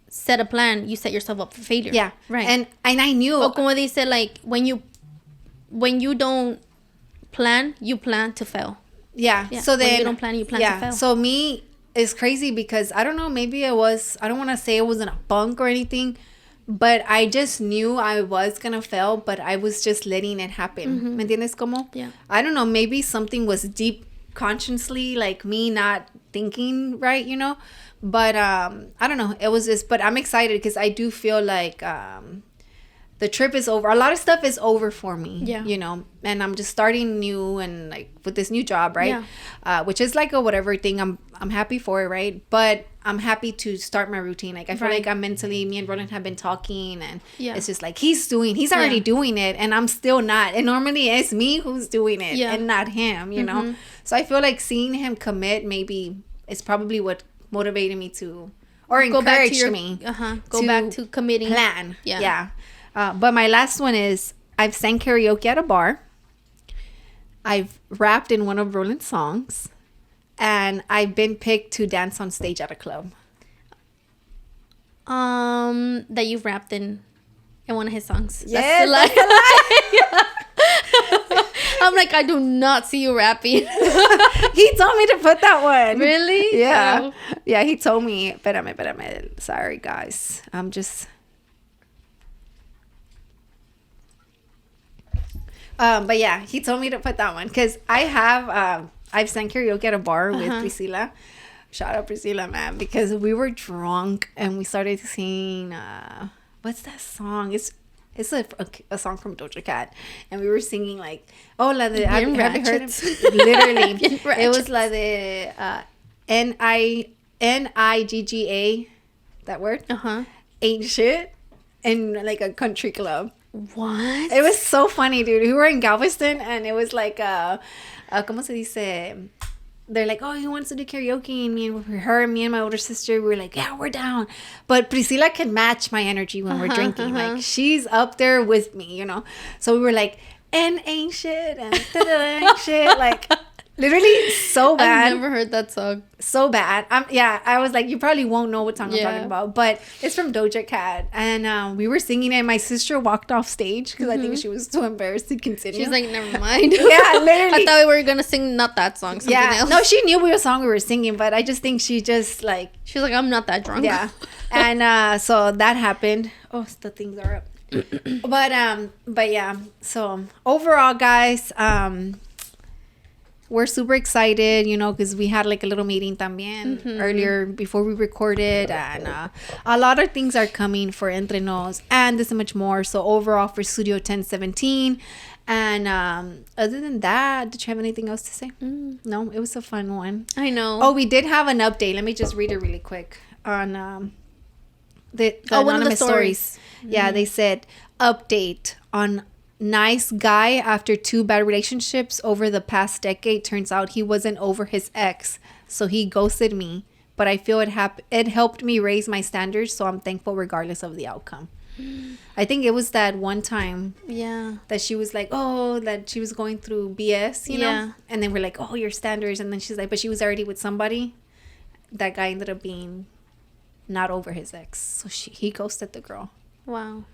B: set a plan, you set yourself up for failure.
A: Yeah.
B: Right.
A: And I knew.
B: Or como they said, like when you don't plan, you plan to fail.
A: Yeah. So then
B: when you don't plan, you plan to fail.
A: So me, it's crazy because I don't know, maybe it was, I don't want to say it wasn't a bunk or anything, but I just knew I was going to fail, but I was just letting it happen. ¿Me entiendes como?
B: Yeah.
A: I don't know, maybe something was deep consciously, like me not thinking right, you know? But I don't know. It was just, but I'm excited because I do feel like the trip is over. A lot of stuff is over for me, you know, and I'm just starting new and like with this new job, right? Yeah. Which is like a whatever thing. I'm happy for it, right? But I'm happy to start my routine. Like I feel like I'm mentally, me and Roland have been talking, and it's just like he's already doing it, and I'm still not. And normally it's me who's doing it and not him, you know? So I feel like seeing him commit maybe is probably what motivated me to, or encouraged me
B: go back to committing.
A: Plan. Yeah. But my last one is I've sang karaoke at a bar. I've rapped in one of Roland's songs. And I've been picked to dance on stage at a club.
B: That you've rapped in one of his songs.
A: Yes,
B: that's a lie. I'm like, I do not see you rapping.
A: He told me to put that one.
B: Really?
A: Yeah. Oh. Yeah, he told me. Espérame. Sorry, guys. I'm just... but yeah, he told me to put that one because I've sang karaoke at a bar with Priscilla. Shout out Priscilla, man, because we were drunk and we started singing. What's that song? It's a song from Doja Cat, and we were singing like have you heard it? Literally, it was like the NIGGA, that word. Ain't shit, in like a country club.
B: What?
A: It was so funny, dude. We were in Galveston, and it was like ¿cómo se dice? They're like, oh, he wants to do karaoke, and me and my older sister, we were like, yeah, we're down. But Priscilla can match my energy when we're drinking. Like she's up there with me, you know. So we were like, and ain't shit and ain't shit, like. Literally so bad.
B: I've never heard that song.
A: So bad. I was like, you probably won't know what song I'm talking about, but it's from Doja Cat, and we were singing it, and my sister walked off stage because I think she was too embarrassed to continue.
B: She's like, never mind.
A: Yeah, literally.
B: I thought we were gonna sing not that song, something else.
A: No, she knew what song we were singing, but I just think she just like...
B: She's like, I'm not that drunk.
A: Yeah. And so that happened. Oh, the things are up. But yeah, so overall, guys, we're super excited, you know, because we had like a little meeting también earlier before we recorded, and a lot of things are coming for Entre Nos and this and much more. So overall for Studio 1017, and other than that, did you have anything else to say? No, it was a fun one.
B: I know.
A: Oh, we did have an update. Let me just read it really quick on the anonymous stories. Yeah, they said update on nice guy after 2 bad relationships over the past decade. Turns out he wasn't over his ex, so he ghosted me, but I feel it helped me raise my standards, so I'm thankful regardless of the outcome. I think it was that one time that she was like, oh, that she was going through BS, you know, and then we're like, oh, your standards, and then she's like, but she was already with somebody. That guy ended up being not over his ex, so he ghosted the girl.
B: Wow.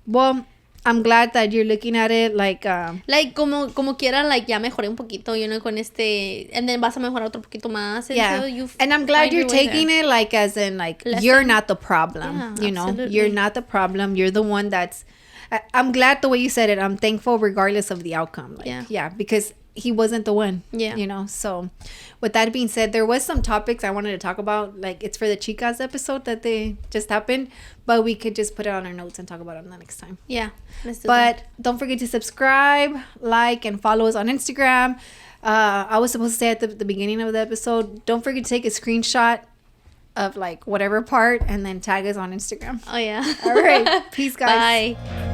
A: Well, I'm glad that you're looking at it like
B: como quiera, like ya mejoré un poquito, con and then vas a mejorar otro poquito más.
A: And I'm glad you're taking it like as in like you're not the problem.
B: Absolutely.
A: You're not the problem. You're the one that's. I'm glad the way you said it. I'm thankful regardless of the outcome. Because he wasn't the one. So with that being said, there was some topics I wanted to talk about. Like it's for the Chicas episode that they just happened, but we could just put it on our notes and talk about it the next time.
B: Let's do
A: but
B: that.
A: Don't forget to subscribe, like, and follow us on Instagram. I was supposed to say at the beginning of the episode, don't forget to take a screenshot of like whatever part and then tag us on Instagram.
B: Oh yeah.
A: All right. Peace, guys.
B: Bye.